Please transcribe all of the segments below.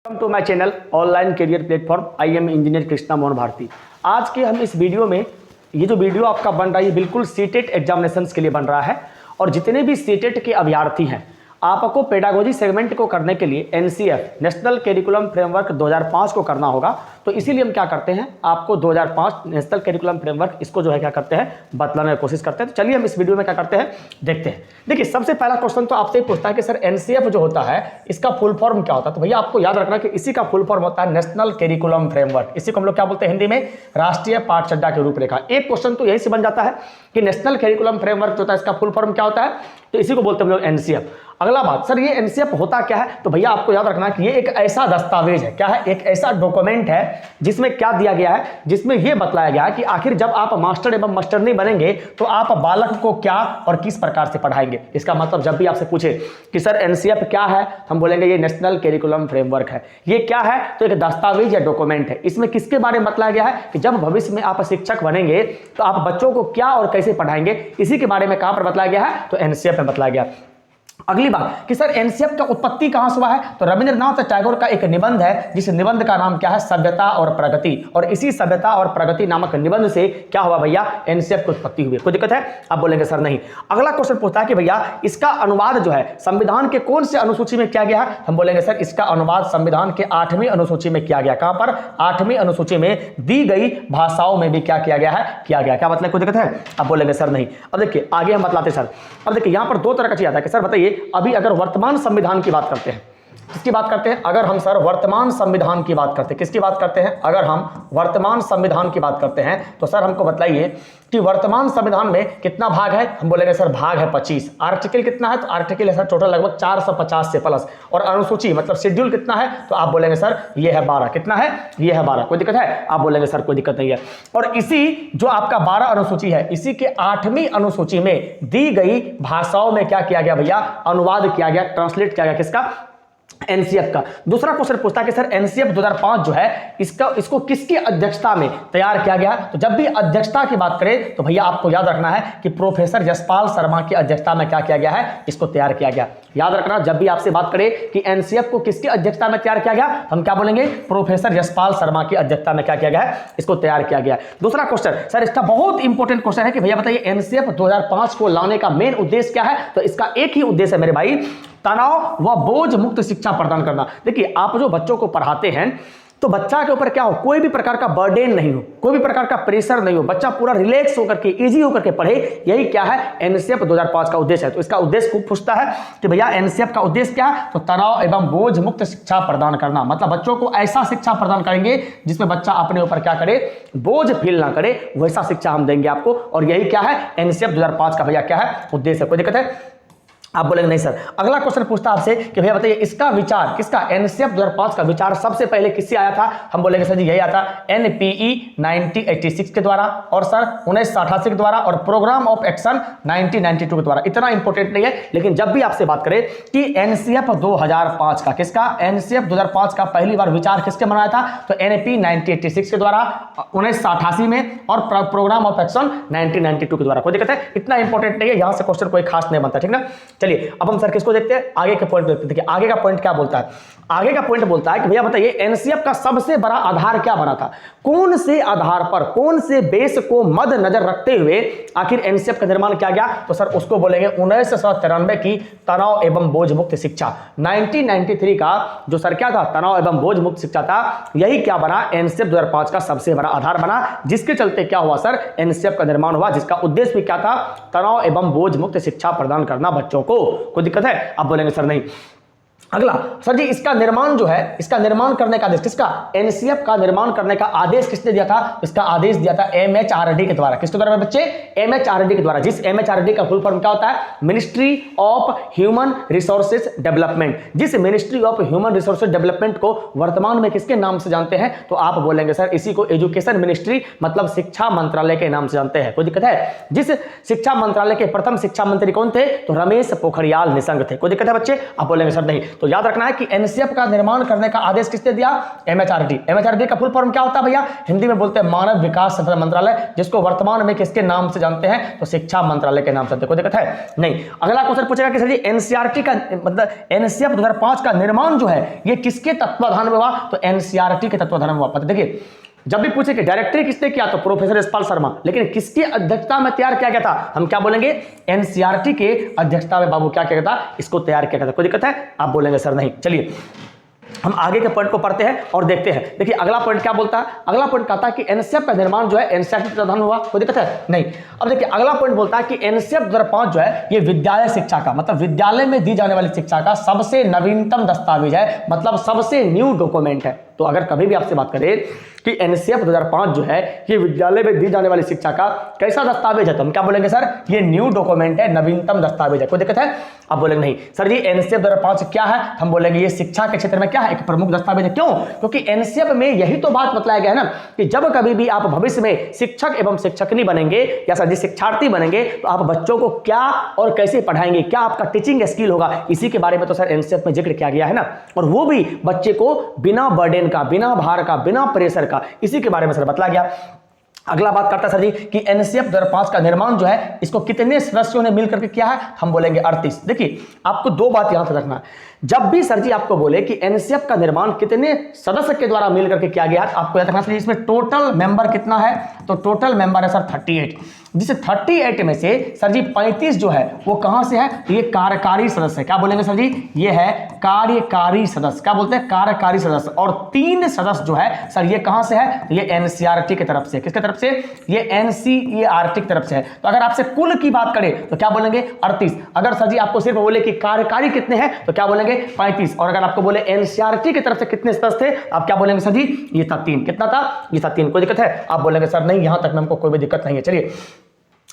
Welcome to my channel online career platform I am engineer Krishna Mohan Bharti. आज के हम इस वीडियो में ये जो वीडियो आपका बन रहा है ये बिल्कुल सीटेट एग्जामिनेशंस के लिए बन रहा है और जितने भी सीटेट के अभ्यर्थी हैं आपको पेडागोजी सेगमेंट को करने के लिए एनसीएफ नेशनल करिकुलम फ्रेमवर्क 2005 को करना होगा। तो इसीलिए हम क्या करते हैं आपको 2005 नेशनल करिकुलम फ्रेमवर्क इसको जो है क्या करते हैं बतलाने की कोशिश करते हैं। तो चलिए हम इस वीडियो में क्या करते हैं देखते हैं। देखिए सबसे पहला क्वेश्चन तो आपसे ही पूछता है कि सर एनसीएफ जो होता है इसका फुल फॉर्म क्या होता है। तो भैया आपको याद रखना कि इसी का फुल फॉर्म होता है नेशनल करिकुलम फ्रेमवर्क। इसी को हम लोग क्या बोलते हैं हिंदी में राष्ट्रीय पाठचर्या की रूपरेखा। एक क्वेश्चन तो यही से बन जाता है कि नेशनल करिकुलम फ्रेमवर्क जो होता है इसका फुल फॉर्म क्या होता है, तो इसी को बोलते हैं हम लोग एनसीएफ। अगला बात सर ये एनसीएफ होता क्या है, तो भैया आपको याद रखना कि ये एक ऐसा दस्तावेज है, क्या है, एक ऐसा डॉक्यूमेंट है जिसमें क्या दिया गया है, जिसमें यह बतलाया गया है कि आखिर जब आप मास्टर एवं मास्टरनी बनेंगे तो आप बालक को क्या और किस प्रकार से पढ़ाएंगे। इसका मतलब जब भी आपसे पूछे कि सर एनसीएफ क्या है, हम बोलेंगे ये नेशनल करिकुलम फ्रेमवर्क है। ये क्या है, तो एक दस्तावेज या डॉक्यूमेंट है। इसमें किसके बारे में बतलाया गया है कि जब भविष्य में आप शिक्षक बनेंगे तो आप बच्चों को क्या और कैसे पढ़ाएंगे, इसी के बारे में कहां पर बतलाया गया है, तो एनसीएफ में बतलाया गया। अगली बात कि सर एनसीएफ का उत्पत्ति कहां से हुआ है, तो रविंद्रनाथ टैगोर का एक निबंध है जिस निबंध का नाम क्या है, सभ्यता और प्रगति। और इसी सभ्यता और प्रगति नामक निबंध से क्या हुआ भैया, एनसीएफ की उत्पत्ति हुई। कोई दिक्कत है, आप बोलेंगे सर नहीं। अगला क्वेश्चन पूछता है कि भैया इसका अनुवाद जो है संविधान के कौन से अनुसूची में किया गया है, हम बोलेंगे सर इसका अनुवाद संविधान के 8वीं अनुसूची में किया गया। कहां पर, 8वीं अनुसूची में दी गई भाषाओं में भी क्या किया गया है, किया गया। क्या मतलब कोई दिक्कत है, आप बोलेंगे सर नहीं। अब देखिए आगे हम बतलाते सर। अब देखिए यहां पर दो तरह का चीज आता है कि सर बताइए अभी अगर वर्तमान संविधान की बात करते हैं, किसकी बात करते हैं, अगर हम सर वर्तमान संविधान की बात करते हैं, किसकी बात करते हैं, अगर हम वर्तमान संविधान की बात करते हैं तो सर हमको बताइए कि वर्तमान संविधान में कितना भाग है, हम बोलेंगे सर भाग है 25। आर्टिकल कितना है, तो आर्टिकल है सर टोटल लगभग 450 से प्लस। और अनुसूची मतलब शेड्यूल कितना है, तो आप बोलेंगे सर ये है 12। कितना है, ये है 12। कोई दिक्कत है, आप बोलेंगे सर कोई दिक्कत नहीं है। और इसी जो आपका 12 अनुसूची है इसी के 8वीं अनुसूची में दी गई भाषाओं में क्या किया गया भैया, अनुवाद किया गया, ट्रांसलेट किया गया। किसका, एनसीएफ का। दूसरा क्वेश्चन पूछता है कि सर एनसीएफ 2005 जो है इसको किसकी अध्यक्षता में तैयार किया गया। तो जब भी अध्यक्षता की बात करें तो भैया आपको याद रखना है कि प्रोफेसर यशपाल शर्मा की अध्यक्षता में क्या किया गया है, इसको तैयार किया गया। याद रखना जब भी आपसे बात करें कि एनसीएफ को किसकी अध्यक्षता में तैयार किया गया, हम क्या बोलेंगे, प्रोफेसर यशपाल शर्मा की अध्यक्षता में क्या किया गया है, इसको तैयार किया गया। दूसरा क्वेश्चन सर इसका बहुत इंपॉर्टेंट क्वेश्चन है कि भैया बताइए एनसीएफ 2005 को लाने का मेन उद्देश्य क्या है, तो इसका एक ही उद्देश्य है मेरे भाई, तनाव व बोझ मुक्त शिक्षा प्रदान करना। देखिए आप जो बच्चों को पढ़ाते हैं तो बच्चा के ऊपर क्या हो, कोई भी प्रकार का बर्डन नहीं हो, कोई भी प्रकार का प्रेशर नहीं हो, बच्चा पूरा रिलैक्स होकर के इजी होकर के पढ़े। यही क्या है, एनसीएफ 2005 का उद्देश्य है। तो इसका उद्देश्य खूब पूछता है कि भैया एनसीएफ का उद्देश्य क्या है, तो तनाव एवं बोझ मुक्त शिक्षा प्रदान करना। मतलब बच्चों को ऐसा शिक्षा प्रदान करेंगे जिसमें बच्चा अपने ऊपर क्या करे, बोझ फील ना करे, वैसा शिक्षा हम देंगे आपको। और यही क्या है, एनसीएफ 2005 का भैया क्या है, उद्देश्य। कोई दिक्कत है, आप बोलेंगे नहीं सर। अगला क्वेश्चन पूछता है आपसे कि भैया बताइए इसका विचार, किसका, एनसीएफ 2005 का विचार सबसे पहले किससे आया था, हम बोलेंगे सर जी यही आता एनपीई 1986 के द्वारा और सर 1988 के द्वारा और प्रोग्राम ऑफ एक्शन 1992 के द्वारा। इतना इंपॉर्टेंट नहीं है, लेकिन जब भी आपसे बात करें कि एनसीएफ 2005 का, किसका, एनसीएफ 2005 का पहली बार विचार किसके बनाया था, तो एनपी 1986 के द्वारा, 1988 में और प्रोग्राम ऑफ एक्शन 1992 के द्वारा। कोई दिक्कत है, इतना इंपॉर्टेंट नहीं है, यहां से क्वेश्चन कोई खास नहीं बनता, ठीक ना। चलिए अब हम सर किसको देखते हैं, आगे के पॉइंट देखते हैं। देखिए आगे का पॉइंट क्या बोलता है, आगे का पॉइंट बोलता है कि भैया बताइए एनसीएफ का सबसे बड़ा आधार क्या बना था, कौन से आधार पर, कौन से बेस को मद्देनजर रखते हुए आखिर एनसीएफ का निर्माण किया गया, तो सर उसको बोलेंगे 1993 की तनाव एवं बोझ मुक्त शिक्षा। 1993 का जो सर क्या था, तनाव एवं बोझ मुक्त शिक्षा था, यही क्या बना, एनसीएफ 2005 का सबसे बड़ा आधार बना, जिसके चलते क्या हुआ सर, एनसीएफ का निर्माण हुआ, जिसका उद्देश्य भी क्या था, तनाव एवं बोझ मुक्त शिक्षा प्रदान करना बच्चों को। कोई दिक्कत है, आप बोलेंगे सर नहीं। अगला सर जी इसका निर्माण जो है, इसका निर्माण करने का आदेश किसका, एनसीएफ का निर्माण करने का आदेश किसने दिया था, इसका आदेश दिया था एमएचआरडी के द्वारा। किसके द्वारा बच्चे, एमएचआरडी के द्वारा। जिस एमएचआरडी का फुल फॉर्म क्या होता है, ministry of human resources development. जिस ministry of human resources development को वर्तमान में किसके नाम से जानते हैं, तो आप बोलेंगे सर इसी को एजुकेशन मिनिस्ट्री मतलब शिक्षा मंत्रालय के नाम से जानते हैं। कोई दिक्कत है, जिस शिक्षा मंत्रालय के प्रथम शिक्षा मंत्री कौन थे, तो रमेश पोखरियाल निशंक थे। कोई दिक्कत है बच्चे, आप बोलेंगे सर नहीं। तो याद रखना है कि एनसीएफ का निर्माण करने का आदेश किसने दिया? एमएचआरडी। एमएचआरडी का फुल फॉर्म क्या होता है भैया? हिंदी में बोलते हैं मानव विकास मंत्रालय, जिसको वर्तमान में किसके नाम से जानते हैं? तो शिक्षा मंत्रालय के नाम से। कोई दिक्कत है नहीं। अगला क्वेश्चन पूछेगा कि सर जी एनसीईआरटी का मतलब एनसीएफ 2005 का निर्माण जो है ये किसके तत्वाधान में हुआ? तो एनसीईआरटी के तत्वाधान में हुआ। देखिए जब भी पूछे कि डायरेक्टरी किसने किया तो प्रोफेसर यशपाल शर्मा, लेकिन किसकी अध्यक्षता में तैयार किया गया था? हम क्या बोलेंगे? एनसीईआरटी के अध्यक्षता में बाबू क्या किया गया था? इसको तैयार किया गया था। कोई दिक्कत है? आप बोलेंगे सर नहीं। चलिए हम आगे के पॉइंट को पढ़ते हैं और देखते हैं। देखिए अगला पॉइंट क्या बोलता है? अगला पॉइंट कहता है कि एनसीएफ का निर्माण जो है एनसीईआरटी के तत्वाधान हुआ। कोई दिक्कत है नहीं। अब देखिए अगला पॉइंट बोलता है कि एनसीएफ 2005 जो है ये विद्यालय शिक्षा का मतलब विद्यालय में दी जाने वाली शिक्षा का सबसे नवीनतम दस्तावेज है, मतलब सबसे न्यू डॉक्यूमेंट है। तो अगर कभी भी आपसे बात करें कि एनसीएफ 2005 जो है ये विद्यालय में दी जाने वाली शिक्षा का कैसा दस्तावेज है, तो हम क्या बोलेंगे? सर ये न्यू डॉक्यूमेंट है, नवीनतम दस्तावेज है। कोई दिक्कत है? आप बोलेंगे नहीं। सर जी एनसीएफ 2005 क्या है? हम बोलेंगे ये शिक्षा के क्षेत्र में क्या है? एक प्रमुख दस्तावेज है। क्यों? क्योंकि एनसीएफ में यही तो बात बतलाया गया है ना कि जब कभी भी आप भविष्य में शिक्षक एवं शिक्षकनी बनेंगे या सर जी शिक्षार्थी बनेंगे तो आप बच्चों को क्या और कैसे पढ़ाएंगे, क्या आपका टीचिंग स्किल होगा, इसी के बारे में तो सर एनसीएफ में जिक्र किया गया है ना। और वो भी बच्चे को बिना बर्डन का, बिना भार का, बिना प्रेशर का, इसी के बारे में सर बतला गया। अगला बात करता है सर जी कि एनसीएफ 2005 का निर्माण जो है इसको कितने सदस्यों ने मिलकर के किया है? हम बोलेंगे 38। देखिए आपको दो बात यहां से रखना है। जब भी सर जी आपको बोले कि एनसीएफ का निर्माण कितने सदस्य के द्वारा मिलकर के किया गया, आपको याद रखना चाहिए इसमें टोटल मेंबर कितना है? तो टोटल मेंबर है सर 38, जिसे 38 में से सर जी 35 जो है वो कहां से है? तो ये कार्यकारी सदस्य है। क्या बोलेंगे सर जी? ये है कार्यकारी सदस्य। क्या बोलते हैं? कार्यकारी सदस्य। और 3 सदस्य जो है सर ये कहां से है? ये एनसीईआरटी की तरफ से। किसके तरफ से? ये एनसीईआरटी की तरफ से है। तो अगर आपसे कुल की बात करें तो क्या बोलेंगे? 38। अगर सर जी आपको सिर्फ बोले कि कार्यकारी कितने हैं तो क्या बोलेंगे? 35। और अगर आपको बोले एनसीईआरटी की तरफ से कितने सदस्य थे आप क्या बोलेंगे सर जी? ये था 3। कितना था? ये था 3। कोई दिक्कत है? आप बोलेंगे सर नहीं, यहां तक में हमको कोई भी दिक्कत नहीं है। चलिए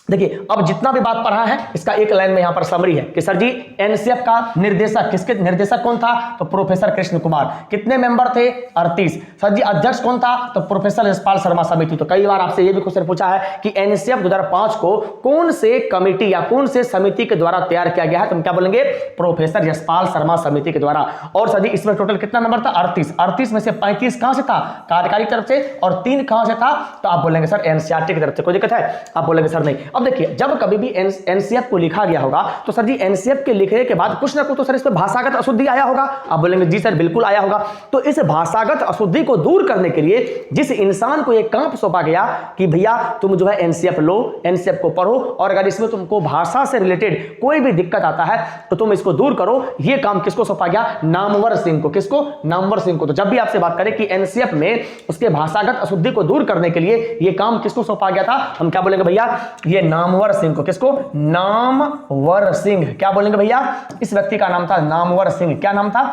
देखिए अब जितना भी बात पढ़ा है इसका एक लाइन में यहां पर समरी है कि सर जी एनसीएफ का निर्देशक किसके निर्देशक कौन था? तो प्रोफेसर कृष्ण कुमार। कितने मेंबर थे? 38। सर जी अध्यक्ष कौन था? तो प्रोफेसर यशपाल शर्मा समिति। तो कई बार आपसे यह भी क्वेश्चन पूछा है कि एनसीएफ 2005 को कौन से कमेटी या कौन से समिति के द्वारा तैयार किया गया है, तो हम क्या बोलेंगे? प्रोफेसर यशपाल शर्मा समिति के द्वारा। और सर जी इसमें टोटल कितना मेंबर था? 38। 38 में से 35 कहां से था? कार्यकारी तरफ से, और 3 कहां से था? तो आप बोलेंगे सर एनसीईआरटी की तरफ से। कोई दिक्कत है? आप बोलेंगे सर नहीं। अब देखिए जब कभी भी एनसीएफ को लिखा गया होगा तो सर जी एनसीएफ के लिखने के बाद कुछ ना कुछ तो सर इसमें भाषागत अशुद्धि आया होगा। आप बोलेंगे जी सर बिल्कुल आया होगा। तो इस भाषागत अशुद्धि को दूर करने के लिए जिस इंसान को यह काम सौंपा गया कि भैया तुम जो है एनसीएफ लो, एनसीएफ को पढ़ो, और अगर इसमें तुमको भाषा से रिलेटेड कोई भी दिक्कत आता है तो तुम इसको दूर करो, यह काम किसको सौंपा गया? नामवर सिंह को। किसको? नामवर सिंह को। तो जब भी आपसे बात करें कि एनसीएफ में उसके भाषागत अशुद्धि को दूर करने के लिए यह काम किसको सौंपा गया था, हम क्या बोलेंगे भैया? ये नामवर सिंह को। किसको? नामवर सिंह। क्या बोलेंगे भैया? इस व्यक्ति का नाम था नामवर सिंह। क्या नाम था?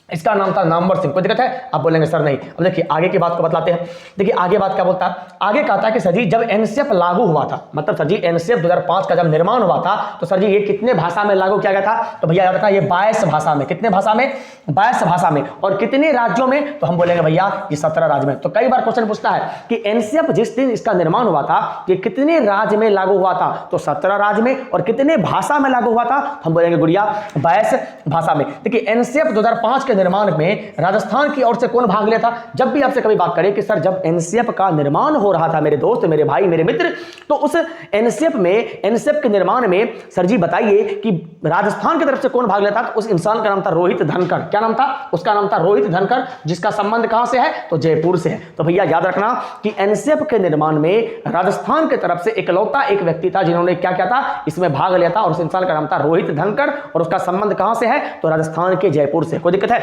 इसका नाम था नामवर सिंह। कोई दिक्कत है? आप बोलेंगे सर नहीं। अब देखिए आगे की बात को बतलाते हैं। देखिए आगे बात क्या बोलता है? आगे कहता है कि सर जी जब एनसीएफ लागू हुआ था, मतलब सर जी एनसीएफ 2005 का जब निर्माण हुआ था तो सर जी ये कितने भाषा में लागू किया गया था? तो भैया याद रखना ये 22 भाषा में। कितने भाषा में? 22 भाषा में। और कितने राज्यों में? तो हम बोलेंगे भैया ये 17 राज्य में। तो कई बार क्वेश्चन पूछता है कि एनसीएफ जिस दिन इसका निर्माण हुआ था ये कितने राज्य में लागू हुआ था? तो 17 राज्य में। और कितने भाषा में लागू हुआ था? हम बोलेंगे गुड़िया 22 भाषा में। देखिए एनसीएफ 2005 के निर्माण में राजस्थान की ओर से कौन भाग लिया था? जब भी आपसे कभी बात करें कि सर जब एनसीएफ का निर्माण हो रहा था मेरे दोस्त, मेरे भाई, मेरे मित्र, तो उस एनसीएफ में, एनसीएफ के निर्माण में सर जी बताइए कि राजस्थान की तरफ से कौन भाग लिया था? तो उस इंसान का नाम था रोहित धनखड़। क्या नाम था? उसका नाम था रोहित धनखड़, जिसका संबंध कहां से है? तो जयपुर से है। तो भैया याद रखना कि एनसीएफ के निर्माण में राजस्थान की तरफ से इकलौता एक व्यक्ति था जिन्होंने क्या किया था? इसमें भाग लिया था, और उस इंसान का नाम था रोहित धनखड़, और उसका संबंध कहां से है? तो राजस्थान के जयपुर से। कोई दिक्कत है?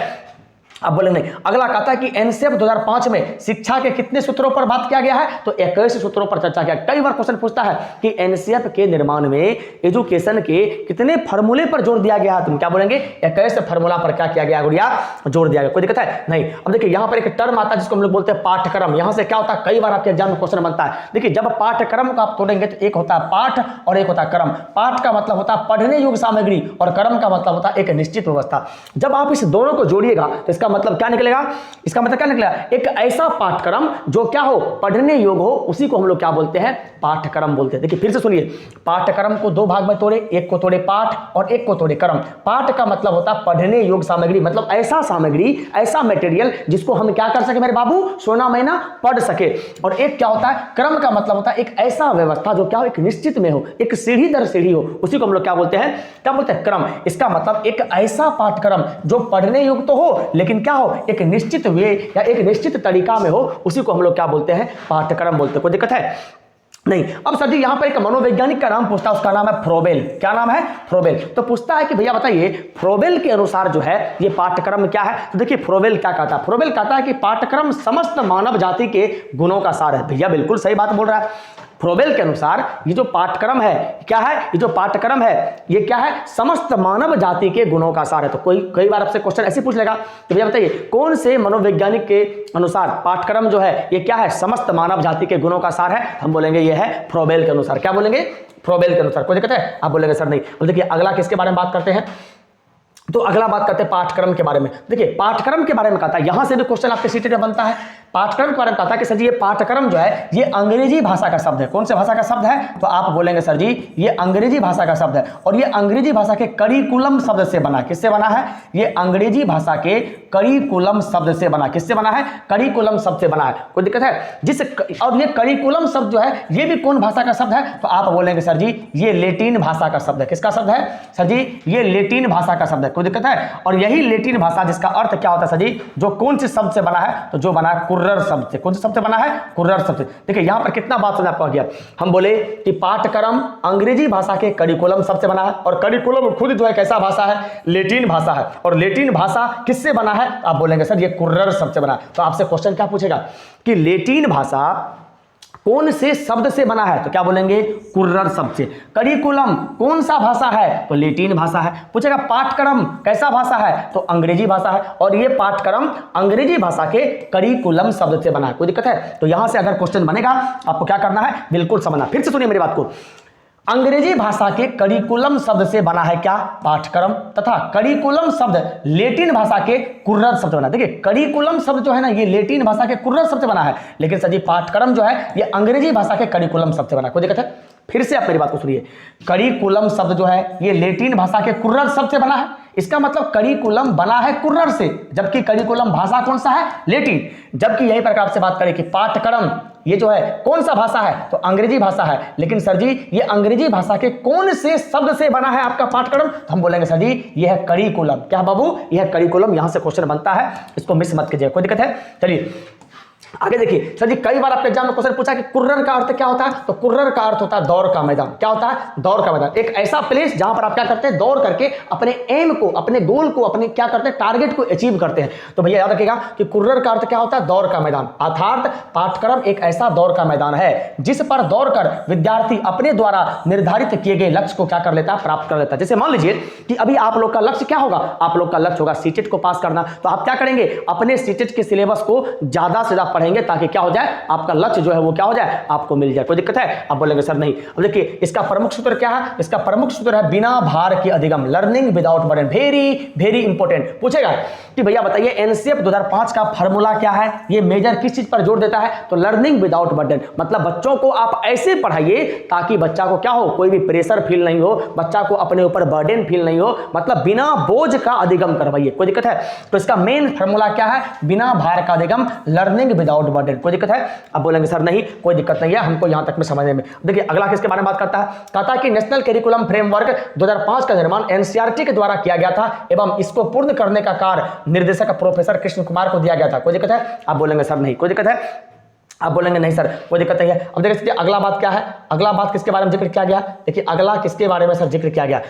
अब बोले नहीं। अगला कहता है कि एनसीएफ 2005 में शिक्षा के कितने सूत्रों पर बात किया गया है? तो 21 सूत्रों पर चर्चा किया। कई बार क्वेश्चन पूछता है कि एनसीएफ के निर्माण में एजुकेशन के कितने फार्मूले पर जोर दिया गया है? तुम क्या बोलेंगे? 21 फार्मूला पर क्या किया गया गुड़िया? जोर दिया गया। कोई दिक्कत है? नहीं। अब देखिए यहां पर एक टर्म आता है जिसको हम लोग बोलते हैं पाठ्यक्रम। यहां से क्या होता है? कई बार आपके एग्जाम में क्वेश्चन बनता है। देखिए जब पाठ्यक्रम को आप तोड़ेंगे तो एक होता है पाठ और एक होता है क्रम। पाठ का मतलब होता है पढ़ने योग्य सामग्री, और क्रम का मतलब होता है एक निश्चित व्यवस्था। जब आप इस दोनों को जोड़िएगा तो इसका इसका मतलब क्या निकलेगा, इसका मतलब क्या निकलेगा, एक ऐसा पाठ्यक्रम जो क्या हो, पढ़ने योग्य हो, उसी को हम लोग क्या बोलते हैं, पाठ्यक्रम बोलते हैं। देखिए फिर से सुनिए, पाठ्यक्रम को दो भाग में तोड़े, एक को तोड़े पाठ और एक को तोड़े क्रम। पाठ का मतलब होता है पढ़ने योग्य सामग्री, मतलब ऐसा सामग्री, ऐसा मटेरियल जिसको हम क्या कर सके मेरे बाबू, सोना महीना पढ़ सके। और एक क्या होता है, क्रम का मतलब होता है एक ऐसा व्यवस्था जो क्या हो, एक निश्चित में हो, एक सीढ़ी दर सीढ़ी हो, उसी को हम लोग क्या बोलते हैं, क्या बोलते हैं, क्रम। इसका मतलब एक ऐसा पाठ्यक्रम जो पढ़ने योग्य तो हो लेकिन क्या हो, एक निश्चित वे या एक निश्चित तरीका में हो, उसी को हम लोग क्या बोलते हैं, पाठ्यक्रम बोलते हैं। कोई दिक्कत है नहीं। अब सर जी यहां पर एक मनोवैज्ञानिक का नाम पूछता है, उसका नाम है फ्रोबेल। क्या नाम है, फ्रोबेल। तो पूछता है कि भैया बताइए फ्रोबेल के अनुसार जो है ये पाठ्यक्रम क्या है। तो देखिए फ्रोबेल क्या कहता है, फ्रोबेल कहता है कि पाठ्यक्रम समस्त मानव जाति के गुणों का सार है। भैया बिल्कुल सही बात बोल रहा है। फ्रोबेल के अनुसार ये जो पाठ्यक्रम है क्या है, ये जो पाठ्यक्रम है ये क्या है, समस्त मानव जाति के गुणों का सार है। तो कई बार आपसे क्वेश्चन ऐसे पूछ लेगा कि भैया बताइए कौन से मनोवैज्ञानिक के अनुसार पाठ्यक्रम जो है ये क्या है, समस्त मानव जाति के गुणों का सार है। हम बोलेंगे ये है फ्रोबेल के अनुसार। क्या बोलेंगे, फ्रोबेल के अनुसार। कोई दिक्कत है, आप बोलेंगे सर नहीं। अब देखिए अगला किसके बारे में बात करते हैं, तो अगला बात करते हैं पाठ्यक्रम के बारे में। देखिए पाठ्यक्रम के बारे में कहता है, यहां से भी क्वेश्चन आपके सीटेट में बनता है। पाठ्यक्रम के बारे में कहता है कि सर जी ये पाठ्यक्रम जो है ये अंग्रेजी भाषा का शब्द है। कौन से भाषा का शब्द है, तो आप बोलेंगे सर जी ये अंग्रेजी भाषा का शब्द है। और ये अंग्रेजी भाषा के करिकुलम शब्द से बना। किससे बना है, ये अंग्रेजी भाषा के करिकुलम शब्द से बना। किससे बना है, करिकुलम शब्द से बना है। कोई दिक्कत है, और ये करिकुलम शब्द जो है ये भी कौन भाषा का शब्द है, तो आप बोलेंगे सर जी ये लैटिन भाषा का शब्द है। किसका शब्द है सर जी, ये लैटिन भाषा का शब्द है। कोई दिक्कत है, और यही लैटिन भाषा जिसका अर्थ क्या होता है सर जी, जो कौन से शब्द से बना है, तो जो बना है कुर्रर शब्द से। कौन से शब्द से बना है, कुर्रर शब्द से। देखिए यहां पर कितना बात समझ आपको आ गया। हम बोले कि पाठ्यक्रम अंग्रेजी भाषा के करिकुलम शब्द से बना है, और करिकुलम खुद जो है कैसा भाषा है, लैटिन भाषा है। और लैटिन भाषा किससे बना है, आप बोलेंगे सर ये कुर्रर शब्द से बना है। तो आपसे क्वेश्चन क्या पूछेगा कि लैटिन भाषा कौन से शब्द से बना है, तो क्या बोलेंगे कुर्रर शब्द से। करिकुलम कौन सा भाषा है, तो लैटिन भाषा है। पूछेगा पाठ्यक्रम कैसा भाषा है, तो अंग्रेजी भाषा है। और ये पाठ्यक्रम अंग्रेजी भाषा के करिकुलम शब्द से बना है। कोई दिक्कत है, तो यहां से अगर क्वेश्चन बनेगा आपको क्या करना है, बिल्कुल समझना। फिर से सुनिए मेरी बात को, अंग्रेजी भाषा के करिकुलम शब्द से बना है क्या, पाठ्यक्रम, तथा करिकुलम शब्द लैटिन भाषा के कुर्रर शब्द बना। देखिए करिकुलम शब्द जो है ना ये लैटिन भाषा के कुर्रर शब्द से बना है, लेकिन सर जी पाठ्यक्रम जो है ये अंग्रेजी भाषा के करिकुलम शब्द से बना है। कोई दिक्कत है, फिर से आप मेरी बात को सुनिए, करिकुलम शब्द जो है ये लैटिन भाषा के कुर्रर शब्द से बना है। इसका मतलब करिकुलम बना है कुर्रर से, जबकि करिकुलम भाषा कौन सा है, लैटिन। जबकि यही प्रकार से बात करें कि पाठ्यक्रम ये जो है कौन सा भाषा है, तो अंग्रेजी भाषा है। लेकिन सर जी ये अंग्रेजी भाषा के कौन से शब्द से बना है आपका पाठ्यक्रम, तो हम बोलेंगे सर जी ये है करिकुलम। क्या बाबू, यह है करिकुलम। यहां से क्वेश्चन बनता है, इसको मिस मत कीजिए। कोई दिक्कत है, चलिए आगे देखिए। सर जी कई बार आपके एग्जाम में क्वेश्चन पूछा कि कुर्रर का अर्थ क्या होता है, तो कुर्रर का अर्थ होता है दौड़ का मैदान। क्या होता है, दौड़ का मैदान। एक ऐसा प्लेस जहां पर आप क्या करते हैं, दौड़ करके अपने एम को, अपने गोल को, अपने क्या करते हैं, टारगेट को अचीव करते हैं। तो भैया याद रखिएगा कि कुर्रर का अर्थ क्या होता है, दौड़ का मैदान। अर्थात पाठ्यक्रम एक ऐसा दौड़ का मैदान है जिस पर दौड़कर विद्यार्थी अपने द्वारा निर्धारित किए गए लक्ष्य को क्या कर लेता है, प्राप्त कर लेता है। जैसे मान लीजिए कि अभी आप लोग का लक्ष्य क्या होगा, आप लोग का लक्ष्य होगा सीटेट को पास करना। तो आप क्या करेंगे, अपने सीटेट के सिलेबस को ज्यादा से ज्यादा पढ़ेंगे ताकि क्या हो जाए, आपका लक्ष्य जो है वो क्या हो जाए, आपको मिल जाए। कोई दिक्कत है, आप बोलेंगे सर नहीं। अब देखिए इसका प्रमुख सूत्र क्या है, इसका प्रमुख सूत्र है बिना भार के अधिगम, learning without burden. Very very important. पूछेगा कि भैया बताइए एनसीएफ 2005 का फार्मूला क्या है, ये मेजर किस चीज पर जोर देता है, तो लर्निंग विदाउट बर्डन। मतलब बच्चों को आप ऐसे पढ़ाइए ताकि बच्चा को क्या हो, कोई भी प्रेशर फील नहीं हो, बच्चा को अपने ऊपर बर्डन फील नहीं हो, मतलब बिना बोझ का अधिगम करवाइए। कोई दिक्कत है, तो इसका मेन फार्मूला क्या है, बिना भार का अधिगम, लर्निंग विदाउट बर्डन। कोई दिक्कत है, अब बोलेंगे सर नहीं कोई दिक्कत नहीं है हमको यहां तक में समझने में। देखिए अगला किसके बारे में बात करता है, कहता है कि नेशनल करिकुलम फ्रेमवर्क 2005 का निर्माण एनसीईआरटी के द्वारा किया गया था एवं इसको पूर्ण करने का कार्य निर्देशक प्रोफेसर कृष्ण कुमार को दिया गया था। कोई दिक्कत है, आप बोलेंगे सर नहीं कोई दिक्कत है, आप बोलेंगे नहीं सर कोई दिक्कत नहीं है। अब देखिए अगला बात क्या है, अगला बात किसके बारे में जिक्र किया गया, देखिए अगला किसके बारे में सर जिक्र किया गया।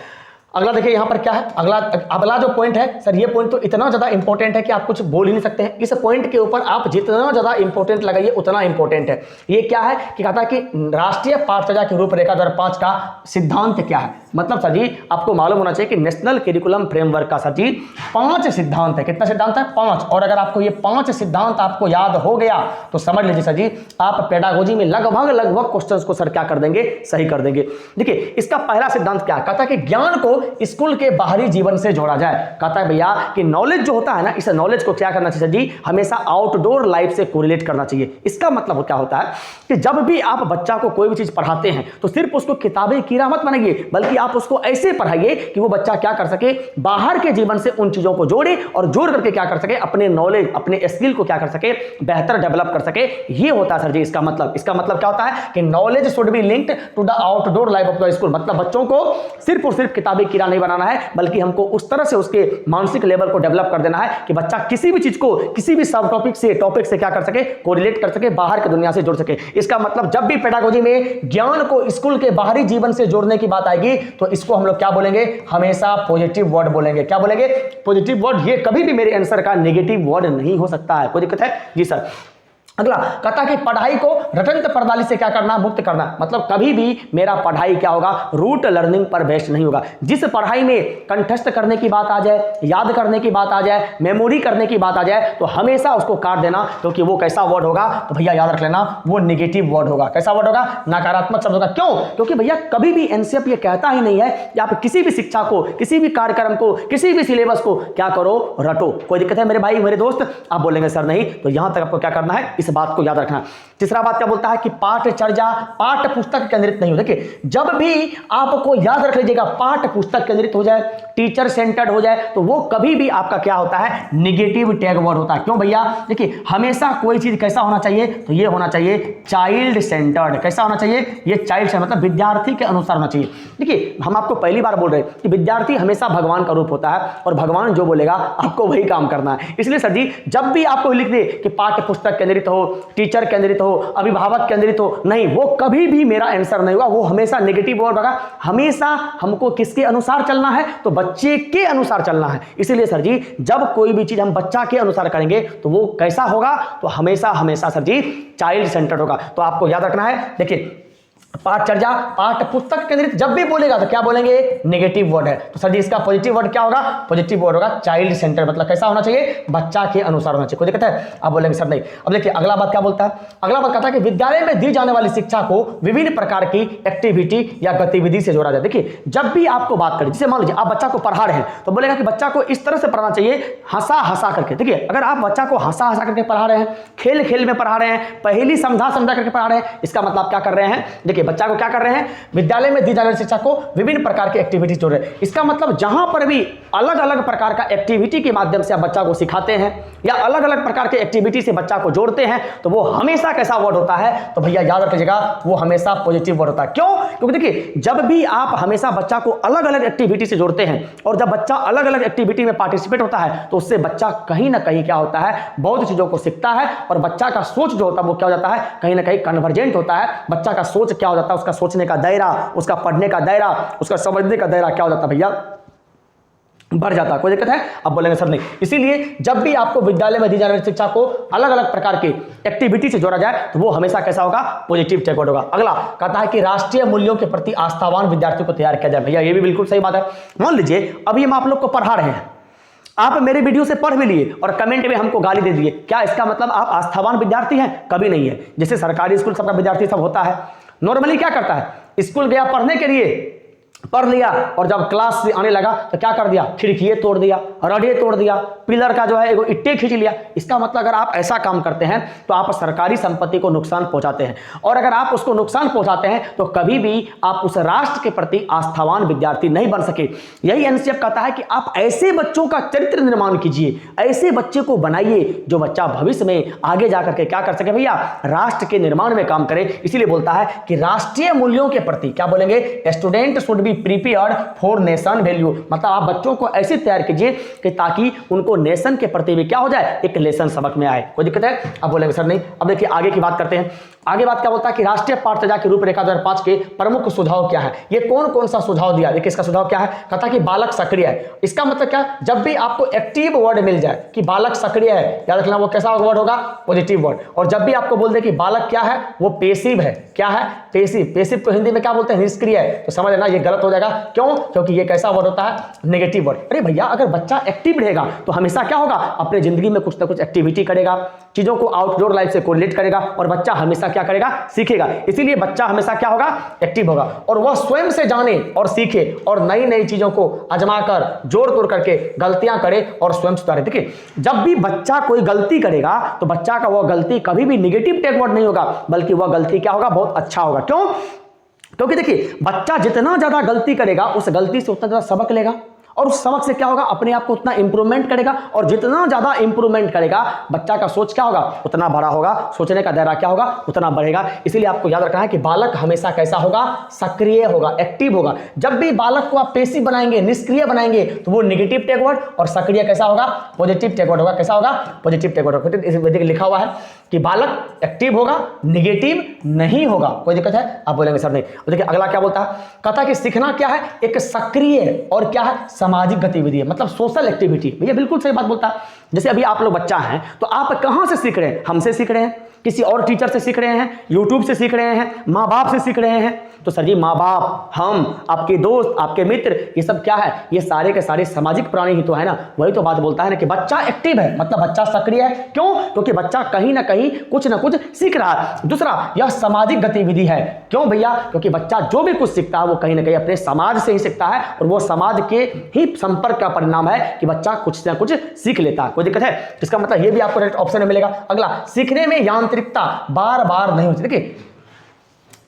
अगला देखिए यहां पर क्या है, अगला जो पॉइंट है सर, ये पॉइंट तो इतना ज्यादा इंपॉर्टेंट है कि आप कुछ बोल ही नहीं सकते हैं। इस पॉइंट के ऊपर आप जितना ज्यादा इंपॉर्टेंट लगाइए उतना इंपॉर्टेंट है। ये क्या है कि कहता है कि राष्ट्रीय पाठ्यक्रम की रूपरेखा 2005 का सिद्धांत क्या है। मतलब सर जी आपको मालूम होना चाहिए कि नेशनल करिकुलम फ्रेमवर्क का सर जी 5 सिद्धांत है। कितना सिद्धांत है, 5। और अगर आपको ये 5 सिद्धांत आपको याद हो गया तो समझ लीजिए सर जी आप पेडागोजी में लगभग क्वेश्चंस को सर क्या कर देंगे, सही कर देंगे। देखिए इसका पहला सिद्धांत क्या है, कहता है कि ज्ञान को स्कूल के बाहरी जीवन से जोड़ा जाए। कहता है भैया कि नॉलेज जो होता है ना, इस नॉलेज को क्या करना चाहिए जी, हमेशा आउटडोर लाइफ से कोरिलेट करना चाहिए। इसका मतलब क्या होता है कि जब भी आप बच्चा को कोई भी चीज पढ़ाते हैं तो सिर्फ उसको किताबी कीड़ा मत बनाइए, बल्कि आप उसको ऐसे पढ़ाइए कि वो बच्चा क्या कर सके, बाहर के जीवन से उन चीजों को जोड़े और जोड़ करके क्या कर सके, अपने नॉलेज, अपने स्किल को क्या कर सके, बेहतर डेवलप कर सके। ये होता है सर जी इसका मतलब। इसका मतलब क्या होता है कि knowledge should be linked to the outdoor life of the school. मतलब बच्चों को सिर्फ और सिर्फ किताबी कीड़ा नहीं बनाना है, बल्कि हमको उस तरह से उसके मानसिक लेवल को डेवलप कर देना है कि बच्चा किसी भी चीज को, किसी भी सब टॉपिक से क्या कर सके, कोरिलेट कर सके, बाहर की दुनिया से जुड़ सके। इसका मतलब जब भी पेडागोजी में ज्ञान को स्कूल के बाहरी जीवन से जोड़ने की बात आएगी तो इसको हम लोग क्या बोलेंगे, हमेशा पॉजिटिव वर्ड बोलेंगे। क्या बोलेंगे, पॉजिटिव वर्ड। ये कभी भी मेरे आंसर का नेगेटिव वर्ड नहीं हो सकता है। कोई दिक्कत है जी सर। अगला कहता है कि पढ़ाई को रटंत प्रणाली से क्या करना, मुक्त करना। मतलब कभी भी मेरा पढ़ाई क्या होगा, रूट लर्निंग पर बेस्ड नहीं होगा। जिस पढ़ाई में कंठस्थ करने की बात आ जाए, याद करने की बात आ जाए, मेमोरी करने की बात आ जाए, तो हमेशा उसको काट देना, क्योंकि वो कैसा वर्ड होगा, तो भैया याद रख लेना, वो नेगेटिव वर्ड होगा। कैसा वर्ड होगा, नकारात्मक शब्द होगा। क्यों? क्योंकि भैया कभी भी एनसीईआरटी ये कहता ही नहीं है कि आप किसी भी शिक्षा को, किसी भी कार्यक्रम को, किसी भी सिलेबस को क्या करो, रटो। कोई दिक्कत है मेरे भाई, मेरे दोस्त? आप बोलेंगे सर नहीं, तो यहां तक आपको क्या करना है, इस बात को याद रखना। तीसरा बात क्या बोलता है कि पाठचर्या पाठ्य पुस्तक केंद्रित नहीं हो। देखिए जब भी आपको याद रख लीजिएगा पाठ्य पुस्तक केंद्रित हो जाए, टीचर सेंटर्ड हो जाए, तो वो कभी भी आपका क्या होता है, निगेटिव टैग वर्ड होता है। क्यों भैया? देखिए हमेशा कोई चीज कैसा होना चाहिए, तो ये होना चाहिए चाइल्ड सेंटर्ड। कैसा होना चाहिए, ये चाइल्ड सेंटर्ड, मतलब विद्यार्थी के अनुसार होना चाहिए। देखिए हम आपको पहली बार बोल रहे हैं कि विद्यार्थी हमेशा भगवान का रूप होता है और भगवान जो बोलेगा आपको वही काम करना है। इसलिए सर जी जब भी आपको लिख दे कि पाठ्य पुस्तक केंद्रित हो, टीचर केंद्रित हो, अभिभावक केंद्रित हो, नहीं, वो कभी भी मेरा आंसर नहीं होगा, वो हमेशा नेगेटिव वर्ड होगा। हमेशा हमको किसके अनुसार चलना है, तो बच्चे के अनुसार चलना है। इसीलिए सर जी जब कोई भी चीज हम बच्चा के अनुसार करेंगे तो वो कैसा होगा, तो हमेशा हमेशा सर जी चाइल्ड सेंटर्ड होगा। तो आपको याद रखना है, देखिए पाठचर्या पाठ्य पुस्तक केंद्रित जब भी बोलेगा तो क्या बोलेंगे, नेगेटिव वर्ड है। तो सर जी इसका पॉजिटिव वर्ड क्या होगा, पॉजिटिव वर्ड होगा चाइल्ड सेंटर। मतलब कैसा होना चाहिए, बच्चा के अनुसार होना चाहिए। कोई दिक्कत है? आप बोलेंगे सर नहीं। अब देखिए अगला बात क्या बोलता है, अगला बात कहता है कि विद्यालय में दी जाने वाली शिक्षा को विभिन्न प्रकार की एक्टिविटी या गतिविधि से जोड़ा जाए। देखिए जब भी आपको बात करें, जैसे मान लीजिए आप बच्चा को पढ़ा रहे हैं, तो बोलेगा कि बच्चा को इस तरह से पढ़ना चाहिए, हंसा हंसा करके। देखिए अगर आप बच्चा को हंसा हंसा करके पढ़ा रहे हैं, खेल खेल में पढ़ा रहे हैं, पहेली समझा समझा करके पढ़ा रहे हैं, इसका मतलब क्या कर रहे हैं, देखिए बच्चा को क्या कर रहे हैं, विद्यालय में दी जाने वाली शिक्षा को विभिन्न प्रकार की एक्टिविटी जोड़ रहे हैं। इसका मतलब जहां पर भी अलग अलग प्रकार का एक्टिविटी के माध्यम से आप बच्चा को सिखाते हैं या अलग अलग प्रकार के एक्टिविटी से बच्चा को जोड़ते हैं, तो वो हमेशा कैसा वर्ड होता है, तो भैया याद रखिएगा वो हमेशा पॉजिटिव वर्ड होता है। क्यों? क्योंकि देखिए जब भी आप हमेशा बच्चा को अलग अलग एक्टिविटी से जोड़ते हैं और जब बच्चा अलग अलग एक्टिविटी में पार्टिसिपेट होता है, तो उससे बच्चा कहीं ना कहीं क्या होता है, बहुत चीजों को सीखता है और बच्चा का सोच जो होता है वो क्या हो जाता है, कहीं ना कहीं कन्वर्जेंट होता है। बच्चा का सोच क्या हो जाता है, उसका सोचने का दायरा, उसका पढ़ने का दायरा, उसका समझने का दायरा क्या हो जाता है भैया, बढ़ जाता है। कोई दिक्कत है? अब बोलेंगे सर नहीं। इसीलिए जब भी आपको विद्यालय में दी जाने वाली शिक्षा को अलग अलग प्रकार की एक्टिविटी से जोड़ा जाए तो वो हमेशा कैसा होगा, पॉजिटिव टैग वर्ड होगा। अगला कहता है कि राष्ट्रीय मूल्यों के प्रति आस्थावान विद्यार्थियों को तैयार किया जाए। भैया ये भी बिल्कुल सही बात है। मान लीजिए अभी हम आप लोग को पढ़ा रहे हैं, आप मेरे वीडियो से पढ़ भी लिए और कमेंट में हमको गाली दे दिए, क्या इसका मतलब आप आस्थावान विद्यार्थी हैं? कभी नहीं है। जैसे सरकारी स्कूल सबका विद्यार्थी सब होता है, नॉर्मली क्या करता है, स्कूल गया पढ़ने के लिए, पढ़ लिया और जब क्लास से आने लगा तो क्या कर दिया, खिड़कियां तोड़ दिया, रडे तोड़ दिया, पिलर का जो है एगो इट्टे खींच लिया। इसका मतलब अगर आप ऐसा काम करते हैं तो आप सरकारी संपत्ति को नुकसान पहुंचाते हैं, और अगर आप उसको नुकसान पहुंचाते हैं तो कभी भी आप उस राष्ट्र के प्रति आस्थावान विद्यार्थी नहीं बन सके। यही एनसीईआरटी कहता है कि आप ऐसे बच्चों का चरित्र निर्माण कीजिए, ऐसे बच्चे को बनाइए जो बच्चा भविष्य में आगे जाकर के क्या कर सके भैया, राष्ट्र के निर्माण में काम करे। इसीलिए बोलता है कि राष्ट्रीय मूल्यों के प्रति क्या बोलेंगे, student should be prepared for nation value. मतलब आप बच्चों को ऐसे तैयार कीजिए कि ताकि उनको नेशन के प्रति भी क्या हो जाए, एक लेसन सबक में आए। कोई दिक्कत है? अब बोलेंगे सर नहीं। अब देखिए आगे की बात करते हैं। आगे बात क्या बोलता है कि राष्ट्रीय पाठ्यक्रम की रूपरेखा 2005 के प्रमुख सुझाव क्या है। ये कौन कौन सा सुझाव दिया, देखिए इसका सुझाव क्या है, कहता है कि बालक सक्रिय है। इसका मतलब क्या, जब भी आपको एक्टिव वर्ड मिल जाए कि बालक सक्रिय है, याद रखना वो कैसा वर्ड होगा, पॉजिटिव वर्ड। और जब भी आपको बोल दे कि बालक क्या है, वो पेसिव है। क्या है, पेसिव। पेसिव को हिंदी में क्या बोलते हैं, निष्क्रिय है। तो समझ लेना ये गलत हो जाएगा। क्यों? क्योंकि ये कैसा वर्ड होता है, नेगेटिव वर्ड। अरे भैया अगर बच्चा एक्टिव रहेगा तो हमेशा क्या होगा, अपने जिंदगी में कुछ ना कुछ एक्टिविटी करेगा, चीजों को आउटडोर लाइफ से कोरिलेट करेगा, और बच्चा हमेशा क्या करेगा, सीखेगा। इसीलिए बच्चा हमेशा क्या होगा, एक्टिव होगा, और वह स्वयं से जाने और सीखे और नई नई चीजों को आजमा कर जोड़ तोड़ करके गलतियां करे और स्वयं सुधारे। देखिए जब भी बच्चा कोई गलती करेगा तो बच्चा का वह गलती कभी भी निगेटिव टेकवर्ड नहीं होगा, बल्कि वह गलती क्या होगा, बहुत अच्छा होगा। क्यों? क्योंकि देखिए बच्चा जितना ज्यादा गलती करेगा उस गलती से उतना ज्यादा सबक लेगा, और उस सबक से क्या होगा, अपने आप को उतना इंप्रूवमेंट करेगा, और जितना ज्यादा इंप्रूवमेंट करेगा बच्चा का सोच क्या होगा, उतना बड़ा होगा, सोचने का दायरा क्या होगा, उतना बढ़ेगा। इसीलिए आपको याद रखना है कि बालक हमेशा कैसा होगा, सक्रिय होगा, एक्टिव होगा। जब भी बालक को आप पेसिव बनाएंगे, निष्क्रिय बनाएंगे, तो वो नेगेटिव टेकवर्ड, और सक्रिय कैसा होगा, पॉजिटिव टेकवर्ड होगा। कैसा होगा, पॉजिटिव टेकवर्ड होगा। इसमें लिखा हुआ है कि बालक एक्टिव होगा, नेगेटिव नहीं होगा। कोई दिक्कत है? आप बोलेंगे सर नहीं। देखिए अगला क्या बोलता है, कहता है कि सीखना क्या है, एक सक्रिय और क्या है, सामाजिक गतिविधि है, मतलब सोशल एक्टिविटी। भैया बिल्कुल सही बात बोलता है। जैसे अभी आप लोग बच्चा हैं तो आप कहां से सीख रहे हैं, हमसे सीख रहे हैं, किसी और टीचर से सीख रहे हैं, यूट्यूब से सीख रहे हैं, माँ बाप से सीख रहे हैं। तो सर जी माँ बाप, हम, आपके दोस्त, आपके मित्र, ये सब क्या है, ये सारे के सारे सामाजिक प्राणी ही तो है ना। वही तो बात बोलता है ना कि बच्चा एक्टिव है, मतलब बच्चा सक्रिय है। क्यों? क्योंकि बच्चा कहीं ना कहीं कुछ ना कुछ सीख रहा है। दूसरा, यह सामाजिक गतिविधि है। क्यों भैया? क्योंकि बच्चा जो भी कुछ सीखता है वो कहीं ना कहीं अपने समाज से ही सीखता है, और वो समाज के ही संपर्क का परिणाम है कि बच्चा कुछ ना कुछ सीख लेता है। कोई दिक्कत है? इसका मतलब ये भी आपको राइट ऑप्शन में मिलेगा। अगला, सीखने में यांत्रिकता बार बार नहीं होती। देखिए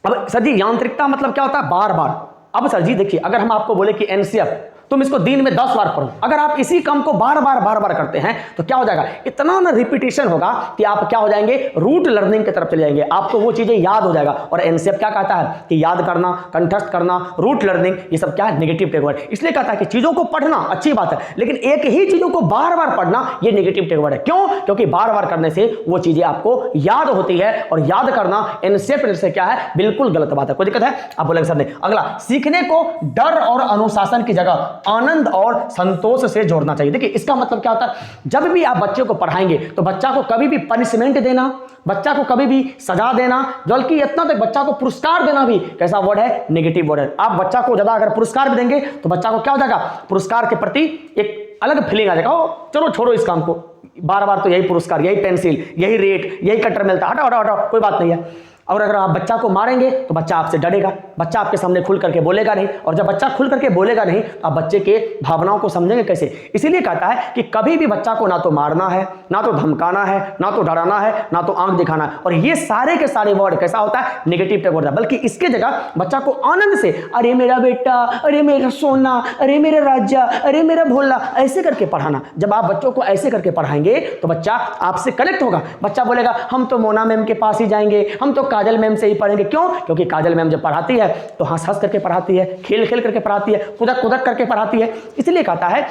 अब सर जी यांत्रिकता मतलब क्या होता है, बार बार। अब सर जी देखिए अगर हम आपको बोले कि एनसीएफ तुम इसको दिन में 10 बार पढ़ो, अगर आप इसी काम को बार बार करते हैं तो क्या हो जाएगा, इतना ना रिपीटेशन होगा कि आप क्या हो जाएंगे, रूट लर्निंग की तरफ चले जाएंगे, आपको वो चीजें याद हो जाएगा। और एनसीएफ क्या कहता है कि याद करना, कंठस्थ करना, रूट लर्निंग, ये सब क्या है, नेगेटिव टेकवर्ड। इसलिए कहता है कि चीजों को पढ़ना अच्छी बात है, लेकिन एक ही चीजों को बार बार पढ़ना ये नेगेटिव टेकवर्ड है। क्यों? क्योंकि बार बार करने से वो चीजें आपको याद होती है, और याद करना एनसीएफ से क्या है, बिल्कुल गलत बात है। कोई दिक्कत है? आप बोलेंगे सर नहीं। अगला, सीखने को डर और अनुशासन की जगह आनंद और संतोष से जोड़ना चाहिए। देखिए इसका मतलब क्या होता है, जब भी आप बच्चे को पढ़ाएंगे तो बच्चा को कभी भी पनिशमेंट देना, बच्चा को कभी भी सजा देना, बल्कि इतना तक बच्चा को पुरस्कार देना भी कैसा वर्ड है, नेगेटिव वर्ड है। आप बच्चा को ज्यादा अगर पुरस्कार भी देंगे तो बच्चा को क्या हो जाएगा, पुरस्कार के प्रति एक अलग फीलिंग आ जाएगा। ओ चलो छोड़ो इस काम को, बार बार तो यही पुरस्कार, यही पेंसिल, यही रेट, यही कटर मिलता है, हटाओ हटाओ हटाओ, कोई बात नहीं है। और अगर आप बच्चा को मारेंगे तो बच्चा आपसे डरेगा, बच्चा आपके सामने खुल करके बोलेगा नहीं, और जब बच्चा खुल करके बोलेगा नहीं तो आप बच्चे के भावनाओं को समझेंगे कैसे। इसीलिए कहता है कि कभी भी बच्चा को ना तो मारना है, ना तो धमकाना है, ना तो डराना है, ना तो आंख दिखाना है। और ये सारे के सारे वर्ड कैसा होता है, नेगेटिव टेक होता है। बल्कि इसके जगह बच्चा को आनंद से, अरे मेरा बेटा, अरे मेरा सोना, अरे मेरा राजा, अरे मेरा भोला, ऐसे करके पढ़ाना। जब आप बच्चों को ऐसे करके पढ़ाएंगे तो बच्चा आपसे कनेक्ट होगा। बच्चा बोलेगा हम तो मोना मैम के पास ही जाएंगे, हम तो काजल मैम से ही पढ़ेंगे। क्यों? क्योंकि काजल मैम जब पढ़ाती है तो हंस हंस करके पढ़ाती है, खेल खेल करके पढ़ाती है, कुदक कुदक करके पढ़ाती है। इसलिए कहता है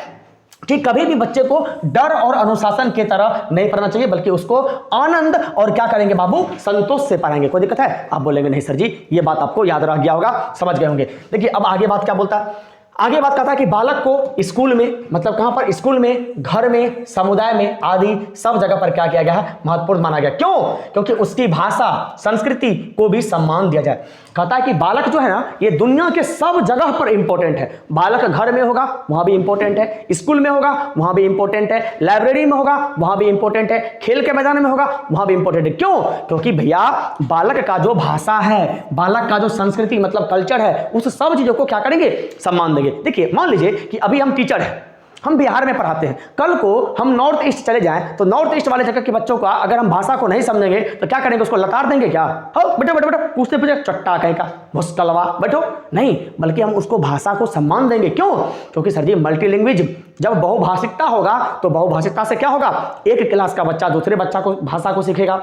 कि कभी भी बच्चे को डर और अनुशासन की तरह नहीं पढ़ना चाहिए, बल्कि उसको आनंद और क्या करेंगे बाबू, संतोष से पढ़ाएंगे। कोई दिक्कत है? आप बोलेंगे नहीं सर जी, ये बात आपको याद रह गया होगा, समझ गए होंगे। देखिए अब आगे बात क्या बोलता है, आगे बात कहता है कि बालक को स्कूल में, मतलब कहां पर, स्कूल में, घर में, समुदाय में आदि सब जगह पर क्या किया गया है, महत्वपूर्ण माना गया। क्यों? क्योंकि उसकी भाषा, संस्कृति को भी सम्मान दिया जाए। कहता है कि बालक जो है ना, ये दुनिया के सब जगह पर इंपॉर्टेंट है। बालक घर में होगा वहां भी इंपॉर्टेंट है, स्कूल में होगा वहां भी इंपॉर्टेंट है, लाइब्रेरी में होगा वहां भी इंपॉर्टेंट है, खेल के मैदान में होगा वहां भी इंपॉर्टेंट है। क्यों? क्योंकि भैया बालक का जो भाषा है, बालक का जो संस्कृति मतलब कल्चर है, उस सब चीजों को क्या करेंगे, सम्मान देंगे। देखिए मान लीजिए कि अभी हम टीचर हैं, हम बिहार में पढ़ाते हैं, कल को हम नॉर्थ ईस्ट चले जाएं तो नॉर्थ ईस्ट वाले जगह के बच्चों का अगर हम भाषा को नहीं समझेंगे तो क्या करेंगे, उसको लताड़ देंगे क्या, हो बेटा बेटा बेटा, पूछते पूछते चट्टा कहीं का भुस्कलवा बैठो, नहीं, बल्कि हम उसको भाषा को सम्मान देंगे। क्यों? क्योंकि सर जी मल्टीलैंग्वेज, जब बहुभाषिकता होगा तो बहुभाषिकता से क्या होगा, एक क्लास का बच्चा दूसरे बच्चा को भाषा को सीखेगा।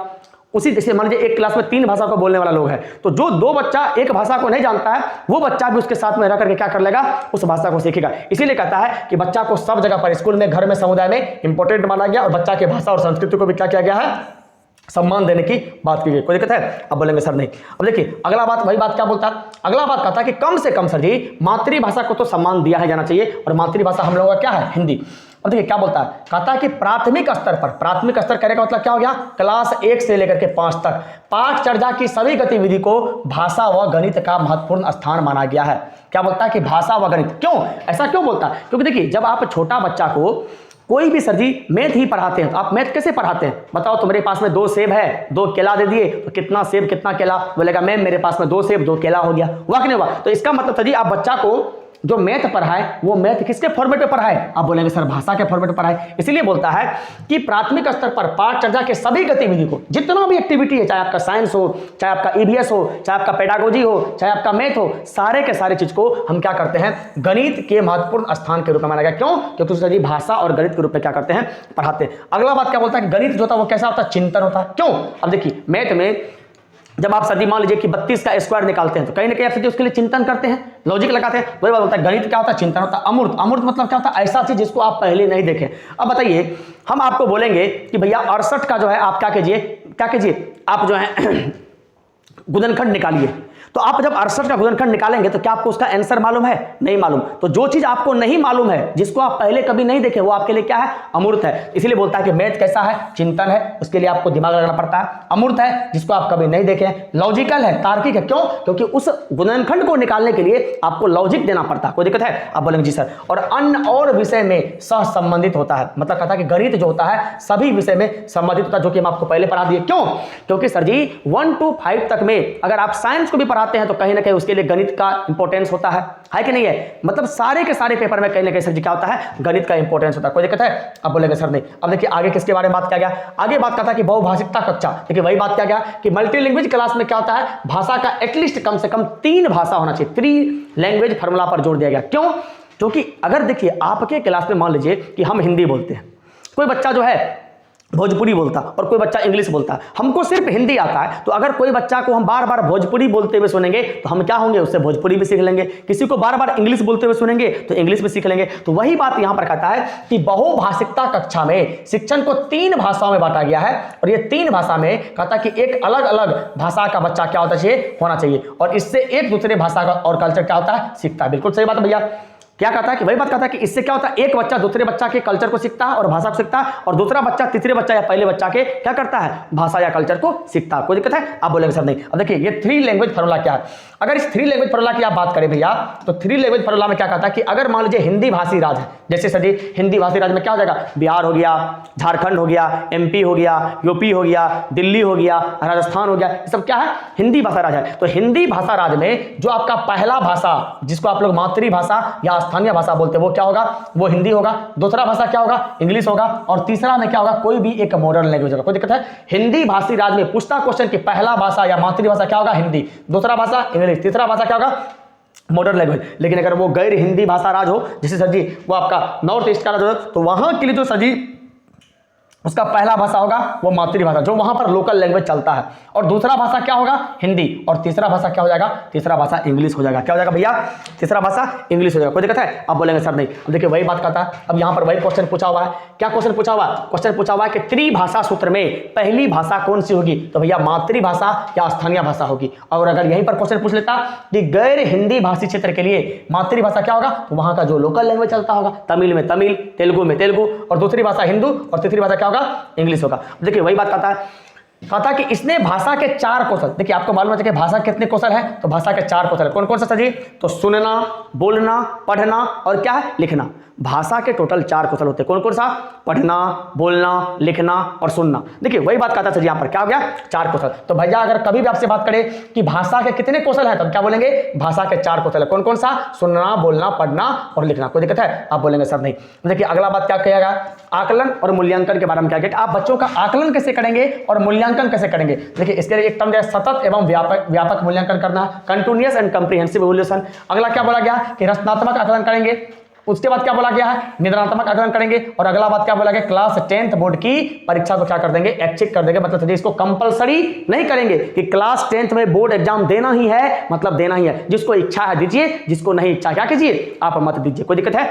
उसी जैसे मान लीजिए एक क्लास में 3 भाषा को बोलने वाला लोग है, तो जो 2 बच्चा एक भाषा को नहीं जानता है वो बच्चा भी उसके साथ में रह करके क्या कर लेगा, उस भाषा को सीखेगा। इसीलिए कहता है कि बच्चा को सब जगह पर, स्कूल में, घर में, समुदाय में इंपॉर्टेंट माना गया, और बच्चा के भाषा और संस्कृति को भी क्या किया गया है, सम्मान देने की बात की गई। कोई दिक्कत है? अब बोलेंगे सर नहीं। अब देखिए अगला बात, वही बात क्या बोलता है, अगला बात कहता है कि कम से कम सर जी मातृभाषा को तो सम्मान दिया है जाना चाहिए, और मातृभाषा हम लोगों का क्या है, हिंदी। अब देखिए क्या बोलता है, कहता है कि प्राथमिक स्तर पर, प्राथमिक स्तर कहने का मतलब क्या हो गया, क्लास 1 से लेकर के 5 तक पाठ चर्चा की सभी गतिविधि को भाषा व गणित का महत्वपूर्ण स्थान माना गया है। क्या बोलता है कि भाषा व गणित। क्यों ऐसा क्यों बोलता है? क्योंकि देखिए जब आप छोटा बच्चा को कोई भी सर जी मैथ ही पढ़ाते हैं, तो आप मैथ कैसे पढ़ाते हैं? बताओ, तुम्हारे पास में 2 सेब है, 2 केला दे दिए, तो कितना सेब कितना केला? बोलेगा मैम मेरे पास में 2 सेब 2 केला हो गया। हुआ कि नहीं हुआ? तो इसका मतलब सर जी आप बच्चा को जो मैथ पढ़ाए वो मैथ किसके फॉर्मेट में पढ़ाए? आप बोलेंगे सर भाषा के फॉर्मेट में पढ़ाए। इसलिए बोलता है कि प्राथमिक स्तर पर पाठ चर्चा के सभी गतिविधि को, जितना भी एक्टिविटी है, चाहे आपका साइंस हो, चाहे आपका ईवीएस हो, चाहे आपका पेडागोजी हो, चाहे आपका मैथ हो, सारे के सारे चीज को हम क्या करते हैं? गणित के महत्वपूर्ण स्थान के रूप में माना गया। क्यों? क्योंकि सर जी भाषा और गणित के रूप में क्या करते हैं? पढ़ाते हैं। अगला बात क्या बोलता है? गणित जो होता है वो कैसा होता है? चिंतन होता है। क्यों? अब देखिए मैथ में जब आप सदी मान लीजिए कि 32 का स्क्वायर निकालते हैं तो कहीं ना कहीं आप उसके लिए चिंतन करते हैं, लॉजिक लगाते हैं। वही बात होता है गणित क्या होता है? चिंतन होता है। अमूर्त, अमूर्त मतलब क्या होता है? ऐसा चीज जिसको आप पहले नहीं देखें। अब बताइए, हम आपको बोलेंगे कि भैया 68 का जो है आप क्या कीजिए आप जो है गुणनखंड निकालिए। तो आप जब 68 का गुणनखंड निकालेंगे तो क्या आपको उसका आंसर मालूम है? नहीं मालूम। तो जो चीज आपको नहीं मालूम है, जिसको आप पहले कभी नहीं देखे, वो आपके लिए क्या है? अमूर्त है। इसलिए बोलता है कि मैथ कैसा है? चिंतन है, उसके लिए आपको दिमाग लगाना पड़ता है। अमूर्त है, जिसको आप कभी नहीं देखे। लॉजिकल है, तार्किक है। क्यों? क्योंकि उस गुणनखंड को निकालने के लिए आपको लॉजिक देना पड़ता है। कोई दिक्कत है? आप बोलेंगे जी सर। और अन्य और विषय में सह संबंधित होता है, मतलब कहता है कि गणित जो होता है सभी विषय में संबंधित होता है, जो कि हम आपको पहले पढ़ा दिए। क्यों? क्योंकि सर जी 1 to 5 तक में अगर आप साइंस को भी पढ़ाते हैं तो कहीं ना कहीं उसके लिए गणित का इंपॉर्टेंस होता है कि नहीं है? मतलब सारे के सारे पेपर में कहीं ना कहीं सर जी क्या होता है? गणित का इंपॉर्टेंस होता है। कोई दिक्कत है? अब बोलेंगे सर नहीं। अब देखिए आगे किसके बारे में बात किया गया? आगे बात करता है कि बहुभाषिकता कक्षा। देखिए वही बात किया गया कि मल्टी लैंग्वेज क्लास में क्या होता है? भाषा का एटलीस्ट कम से कम 3 भाषा होना चाहिए। 3 लैंग्वेज फॉर्मूला पर जोर दिया गया। क्यों? क्योंकि अगर देखिए आपके क्लास में मान लीजिए कि हम हिंदी बोलते हैं, कोई बच्चा जो है भोजपुरी बोलता और कोई बच्चा इंग्लिश बोलता है, हमको सिर्फ हिंदी आता है, तो अगर कोई बच्चा को हम बार बार भोजपुरी बोलते हुए सुनेंगे तो हम क्या होंगे? उससे भोजपुरी भी सीख लेंगे। किसी को बार बार इंग्लिश बोलते हुए सुनेंगे तो इंग्लिश भी सीख लेंगे। तो वही बात यहां पर कहता है कि बहुभाषिकता कक्षा में शिक्षण को 3 भाषाओं में बांटा गया है, और ये 3 भाषा में कहता है कि एक अलग अलग भाषा का बच्चा क्या होना चाहिए, और इससे एक दूसरे भाषा का और कल्चर क्या होता है? सीखता है। बिल्कुल सही बात है भैया। क्या कहता है कि वही बात कहता है कि इससे क्या होता है? एक बच्चा दूसरे बच्चा के कल्चर को सीखता है और भाषा को सीखता है, और दूसरा बच्चा तीसरे बच्चा या पहले बच्चा के क्या करता है? भाषा या कल्चर को सीखता है। कोई दिक्कत है? आप बोलेंगे सर नहीं। अब देखिए ये 3 लैंग्वेज फॉर्मूला क्या है? अगर इस 3 लैंग्वेज फॉर्मूला की आप बात करें भैया, तो 3 लैंग्वेज फॉर्मूला में क्या कहता है कि अगर मान लीजिए हिंदी भाषी राज्य है, जैसे सर जी हिंदी भाषी राज्य में क्या हो जाएगा? बिहार हो गया, झारखंड हो गया, MP हो गया, यूपी हो गया, दिल्ली हो गया, राजस्थान हो गया, ये सब क्या है? हिंदी भाषा राज्य है। तो हिंदी भाषा राज्य में जो आपका पहला भाषा, जिसको आप लोग मातृभाषा या स्थानीय भाषा बोलते हैं, वो क्या होगा? वो हिंदी होगा। दूसरा भाषा क्या होगा? इंग्लिश होगा। और तीसरा में क्या होगा? कोई भी एक मॉडर्न लैंग्वेज होगा। कोई दिक्कत है? हिंदी भाषी राज्य में पूछता क्वेश्चन की पहला भाषा या मातृभाषा क्या होगा? हिंदी। दूसरा भाषा इंग्लिश। तीसरा भाषा क्या होगा? Modern language. लेकिन अगर वो गैर हिंदी भाषा राज हो, जैसे सर जी वो आपका नॉर्थ ईस्ट का राज हो, तो वहां के लिए जो सर जी उसका पहला भाषा होगा वो मातृभाषा, जो वहां पर लोकल लैंग्वेज चलता है, और दूसरा भाषा क्या होगा? हिंदी। और तीसरा भाषा क्या हो जाएगा? तीसरा भाषा इंग्लिश हो जाएगा। क्या हो जाएगा भैया? तीसरा भाषा इंग्लिश हो जाएगा। कोई दिक्कत है? आप बोलेंगे सर नहीं। अब देखिए वही बात कहता है। अब यहां पर वही क्वेश्चन पूछा हुआ है। क्या क्वेश्चन पूछा हुआ है? क्वेश्चन पूछा हुआ है कि त्रिभाषा सूत्र में पहली भाषा कौन सी होगी? तो भैया मातृभाषा या स्थानीय भाषा होगी। और अगर यहीं पर क्वेश्चन पूछ लेता कि गैर हिंदी भाषी क्षेत्र के लिए मातृभाषा क्या होगा, तो वहां का जो लोकल लैंग्वेज चलता होगा, तमिल में तमिल, तेलुगु में तेलुगु, और दूसरी भाषा हिंदू, और तीसरी भाषा क्या होगा? इंग्लिश होगा। देखिए वही बात कहता है कि इसने भाषा के 4 कौशल, देखिए आपको मालूम है कि भाषा के कितने कौशल है, तो भाषा के 4 कौशल है। कौन कौन सा सर जी? तो सुनना, बोलना, पढ़ना और क्या है? लिखना। भाषा के टोटल 4 कौशल होते हैं। कौन कौन सा? पढ़ना, बोलना, लिखना और सुनना। देखिए वही बात कहता है सर यहाँ पर क्या हो गया? 4 कौशल। तो भैया अगर कभी भी आपसे बात करें कि भाषा के कितने कौशल हैं, तो क्या बोलेंगे? भाषा के 4 कौशल है। कौन कौन सा? सुनना, बोलना, पढ़ना और लिखना। कोई दिक्कत है? आप बोलेंगे सर नहीं। देखिए अगला बात क्या कहेगा? आकलन और मूल्यांकन के बारे में क्या कहते हैं? आप बच्चों का आकलन कैसे करेंगे और मूल्यांकन कैसे करेंगे? देखिए इसके लिए एक टर्म है सतत एवं व्यापक मूल्यांकन करना, कंटिन्यूअस एंड कंप्रिहेंसिव इवैल्यूएशन। अगला क्या बोला गया? कि रचनात्मक आकलन करेंगे। उसके बाद क्या बोला गया है? निदानात्मक आकलन करेंगे। और अगला बात क्या बोला गया? क्लास 10th बोर्ड की परीक्षा को क्या कर देंगे? ऐच्छिक कर देंगे। मतलब इसको कंपलसरी नहीं करेंगे कि क्लास 10th में बोर्ड एग्जाम देना ही है, मतलब देना ही है। जिसको इच्छा है दीजिए, जिसको नहीं इच्छा क्या कीजिए? आप मत दीजिए। कोई दिक्कत है?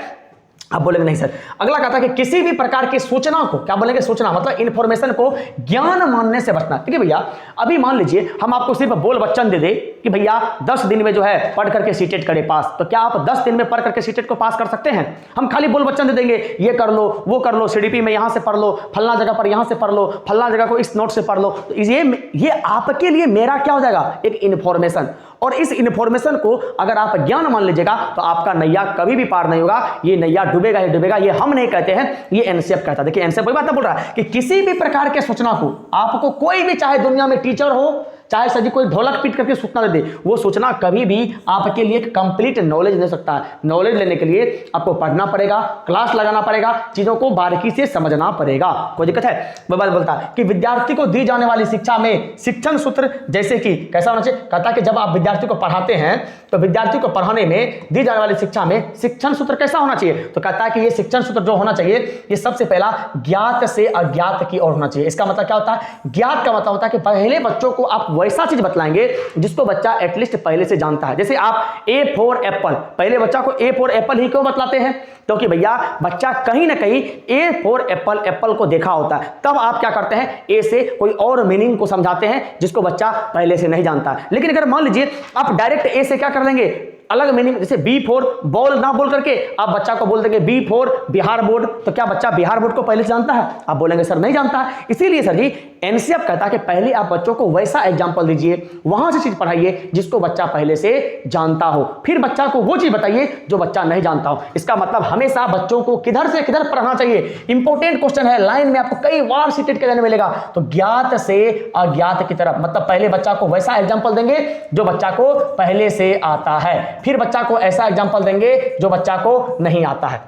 आप बोलेंगे नहीं सर। अगला कहता है कि किसी भी प्रकार की सूचना को, क्या बोलेंगे? सूचना मतलब इंफॉर्मेशन को ज्ञान मानने से बचना। ठीक है भैया, अभी मान लीजिए हम आपको सिर्फ बोल वचन दे दे कि भैया 10 दिन में जो है पढ़ करके सीटेट करे पास, तो क्या आप 10 दिन में पढ़ करके सीटेट को पास कर सकते हैं? हम खाली बोल वचन दे देंगे, ये कर लो, वो कर लो, CDP में यहां से पढ़ लो, फलना जगह पर यहां से पढ़ लो, फलना जगह को इस नोट से पढ़ लो, तो ये आपके लिए मेरा क्या हो जाएगा? एक इंफॉर्मेशन। और इस इंफॉर्मेशन को अगर आप ज्ञान मान लीजिएगा तो आपका नैया कभी भी पार नहीं होगा। ये नैया डूबेगा ही डूबेगा। ये हम नहीं कहते हैं, ये एनसीएफ कहता है। देखिए एनसीएफ कोई बात नहीं बोल रहा है कि किसी भी प्रकार के सूचना को आपको कोई भी, चाहे दुनिया में टीचर हो, चाहे सजी कोई ढोलक पीट करके सूचना दे दे, वो सूचना कभी भी आपके लिए कंप्लीट नॉलेज दे सकता है। नॉलेज लेने के लिए आपको पढ़ना पड़ेगा, क्लास लगाना पड़ेगा, चीजों को बारीकी से समझना पड़ेगा। कोई दिक्कत है? वो बात बोलता है कि विद्यार्थी को दी जाने वाली शिक्षा में शिक्षण सूत्र जैसे कि कैसा होना चाहिए। कहता है कि जब आप विद्यार्थी को पढ़ाते हैं तो विद्यार्थी को पढ़ाने में दी जाने वाली शिक्षा में शिक्षण सूत्र कैसा होना चाहिए। तो कहता है कि ये शिक्षण सूत्र जो होना चाहिए, ये सबसे पहला ज्ञात से अज्ञात की ओर होना चाहिए। इसका मतलब क्या होता है? ज्ञात का मतलब होता है कि पहले बच्चों को आप वैसा चीज बतलाएंगे जिसको बच्चा एटलीस्ट पहले से जानता है। जैसे आप ए फॉर एप्पल, पहले बच्चा को ए फॉर एप्पल ही क्यों बतलाते हैं? क्योंकि भैया बच्चा कहीं ना कहीं ए फॉर एप्पल, एप्पल को देखा होता है। तब आप क्या करते हैं? ए से कोई और मीनिंग को समझाते हैं जिसको बच्चा पहले से नहीं जानता है। लेकिन अगर मान लीजिए आप डायरेक्ट ए से क्या कर लेंगे, अलग मीनिंग, जैसे बी फॉर बॉल ना बोल करके आप बच्चा को बोल देंगे बी फॉर बिहार बोर्ड, तो क्या बच्चा बिहार बोर्ड को पहले से जानता है? आप बोलेंगे सर नहीं जानता है। इसीलिए सर जी एनसीएफ कहता है कि पहले आप बच्चों को वैसा एग्जाम्पल दीजिए, वहां से चीज पढ़ाइए जिसको बच्चा पहले से जानता हो, फिर बच्चा को वो चीज बताइए जो बच्चा नहीं जानता हो। इसका मतलब हमेशा बच्चों को किधर से किधर पढ़ना चाहिए। इंपॉर्टेंट क्वेश्चन है, लाइन में आपको कई बार सीटेट के देने मिलेगा। तो ज्ञात से अज्ञात की तरफ, मतलब पहले बच्चा को वैसा एग्जाम्पल देंगे जो बच्चा को पहले से आता है, फिर बच्चा को ऐसा एग्जाम्पल देंगे जो बच्चा को नहीं आता है।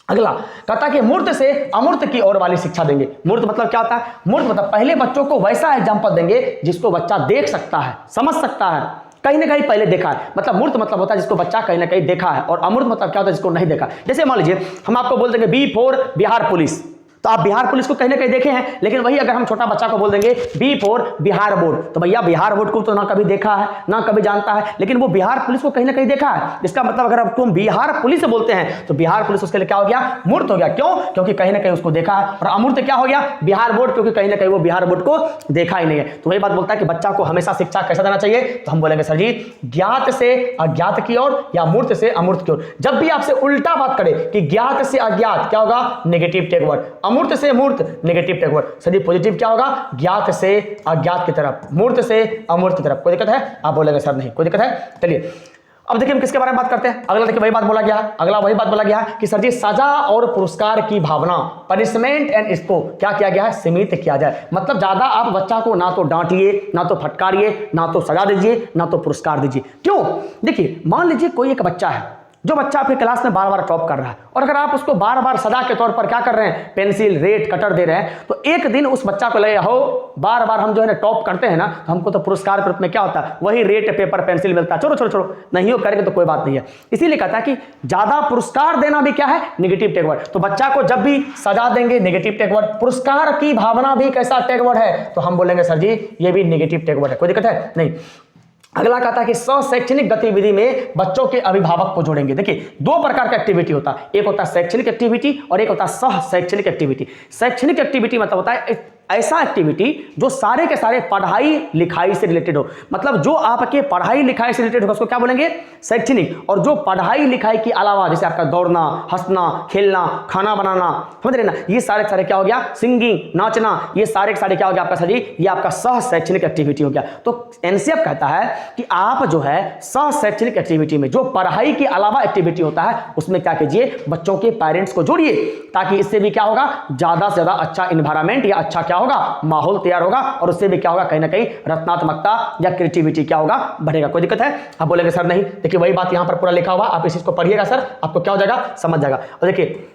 अगला कहता कि मूर्त से अमूर्त की ओर वाली शिक्षा देंगे। मूर्त मतलब क्या होता है? मूर्त मतलब पहले बच्चों को वैसा एग्जाम्पल देंगे जिसको बच्चा देख सकता है, समझ सकता है, कहीं ना कहीं पहले देखा है। मतलब मूर्त मतलब होता है जिसको बच्चा कहीं ना कहीं देखा है, और अमूर्त मतलब क्या होता है? जिसको नहीं देखा। जैसे मान लीजिए हम आपको बोल देंगे बी फॉर बिहार पुलिस, तो आप बिहार पुलिस को कहीं ना कहीं देखे हैं, लेकिन वही अगर हम छोटा बच्चा को बोल देंगे बी फॉर बिहार बोर्ड, तो भैया बिहार बोर्ड को तो ना कभी देखा है ना कभी जानता है, लेकिन वो बिहार पुलिस को कहीं ना कहीं देखा है। इसका मतलब अगर आप तुम बिहार पुलिस से बोलते हैं तो बिहार पुलिस उसके लिए क्या हो गया? मूर्त हो गया। क्यों? क्योंकि कहीं ना कहीं उसको देखा है। और अमूर्त क्या हो गया? बिहार बोर्ड, क्योंकि कहीं ना कहीं वो बिहार बोर्ड को देखा ही नहीं है। तो वही बात बोलता है कि बच्चा को हमेशा शिक्षा कैसा देना चाहिए। तो हम बोलेंगे सर जी ज्ञात से अज्ञात की ओर या मूर्त से अमूर्त की ओर। जब भी आपसे उल्टा बात करे कि ज्ञात से अज्ञात, क्या होगा? Negative take word. अमूर्त से मूर्त, negative take word. Sir positive क्या होगा? ज्ञात से अज्ञात की तरफ, मूर्त से अमूर्त की तरफ। कोई दिक्कत है? आप बोलेंगे सर नहीं। कोई दिक्कत है? चलिए अब देखिए हम किसके बारे में बात करते हैं। अगला देखिए वही बात बोला गया, अगला वही बात बोला गया कि सर जी सजा और पुरस्कार की भावना, पनिशमेंट एंड, इसको क्या किया गया है? सीमित किया जाए। मतलब ज्यादा आप बच्चा को ना तो डांटिए, ना तो फटकारिए, ना तो सजा दीजिए, ना तो पुरस्कार दीजिए। क्यों? देखिए मान लीजिए कोई एक बच्चा है जो बच्चा आपकी क्लास में बार बार टॉप कर रहा है, और अगर आप उसको बार बार सजा के तौर पर क्या कर रहे हैं? पेंसिल, रेट, कटर दे रहे हैं, तो एक दिन उस बच्चा को लगे हो बार बार हम जो है ना टॉप करते हैं ना, तो हमको तो पुरस्कार के रूप में क्या होता है? वही रेट, पेपर, पेंसिल मिलता है। छोड़ो छोड़ो छोड़ो, नहीं हो करेंगे तो कोई बात नहीं है। इसीलिए कहता है कि ज्यादा पुरस्कार देना भी क्या है? Negative take word. तो बच्चा को जब भी सजा देंगे नेगेटिव टेक वर्ड, पुरस्कार की भावना भी कैसा टेक वर्ड है? तो हम बोलेंगे सर जी ये भी नेगेटिव टेक वर्ड है। कोई दिक्कत है? नहीं। अगला कहता है कि शैक्षणिक गतिविधि में बच्चों के अभिभावक को जोड़ेंगे। देखिए दो प्रकार का एक्टिविटी होता है, एक होता है शैक्षणिक एक्टिविटी और एक होता है सह शैक्षणिक एक्टिविटी। शैक्षणिक एक्टिविटी मतलब होता है ऐसा एक्टिविटी जो सारे के सारे पढ़ाई लिखाई से रिलेटेड हो। मतलब जो आपके पढ़ाई लिखाई से रिलेटेड होगा उसको क्या बोलेंगे? शैक्षणिक। और जो पढ़ाई लिखाई के अलावा जैसे आपका दौड़ना, हंसना, खेलना, खाना बनाना, समझ रहे ना, ये सारे के सारे क्या हो गया? सिंगिंग, नाचना, ये सारे के सारे क्या हो गया आपका सर जी? ये आपका सह शैक्षणिक एक्टिविटी हो गया। तो एनसीएफ कहता है कि आप जो है सह शैक्षणिक एक्टिविटी में जो पढ़ाई के अलावा एक्टिविटी होता है उसमें क्या कीजिए? बच्चों के पेरेंट्स को जोड़िए, ताकि इससे भी क्या होगा? ज्यादा से ज्यादा अच्छा इन्वायरमेंट या अच्छा क्या होगा? माहौल तैयार होगा, और उससे भी क्या होगा? कहीं ना कहीं रचनात्मकता या क्रिएटिविटी क्या होगा? बढ़ेगा। कोई दिक्कत है? आप बोलेंगे सर नहीं। देखिए वही बात यहां पर पूरा लिखा हुआ, आप इस चीज को पढ़िएगा सर, आपको क्या हो जाएगा? समझ जाएगा। और देखिए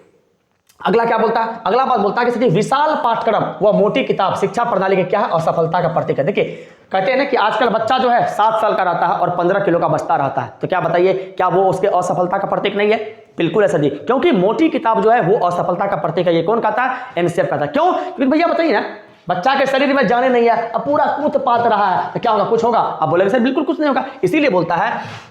अगला क्या बोलता है? अगला बात बोलता है कि विशाल पाठ्यक्रम व मोटी किताब शिक्षा प्रणाली के क्या है? असफलता का प्रतीक है। देखिए कहते हैं ना कि आजकल बच्चा जो है 7 साल का रहता है और 15 किलो का बचता रहता है, तो क्या बताइए क्या वो उसके असफलता का प्रतीक नहीं है? बिल्कुल ऐसा जी, क्योंकि मोटी किताब जो है वो असफलता का प्रतीक है। ये कौन कहता है? एनसीएफ कहता है। क्यों? क्योंकि भैया बताइए ना, बच्चा के शरीर में जाने नहीं है, अब पूरा कूद पात रहा है, तो क्या होगा? कुछ होगा? आप बोलेंगे सर बिल्कुल कुछ नहीं होगा। इसीलिए बोलता है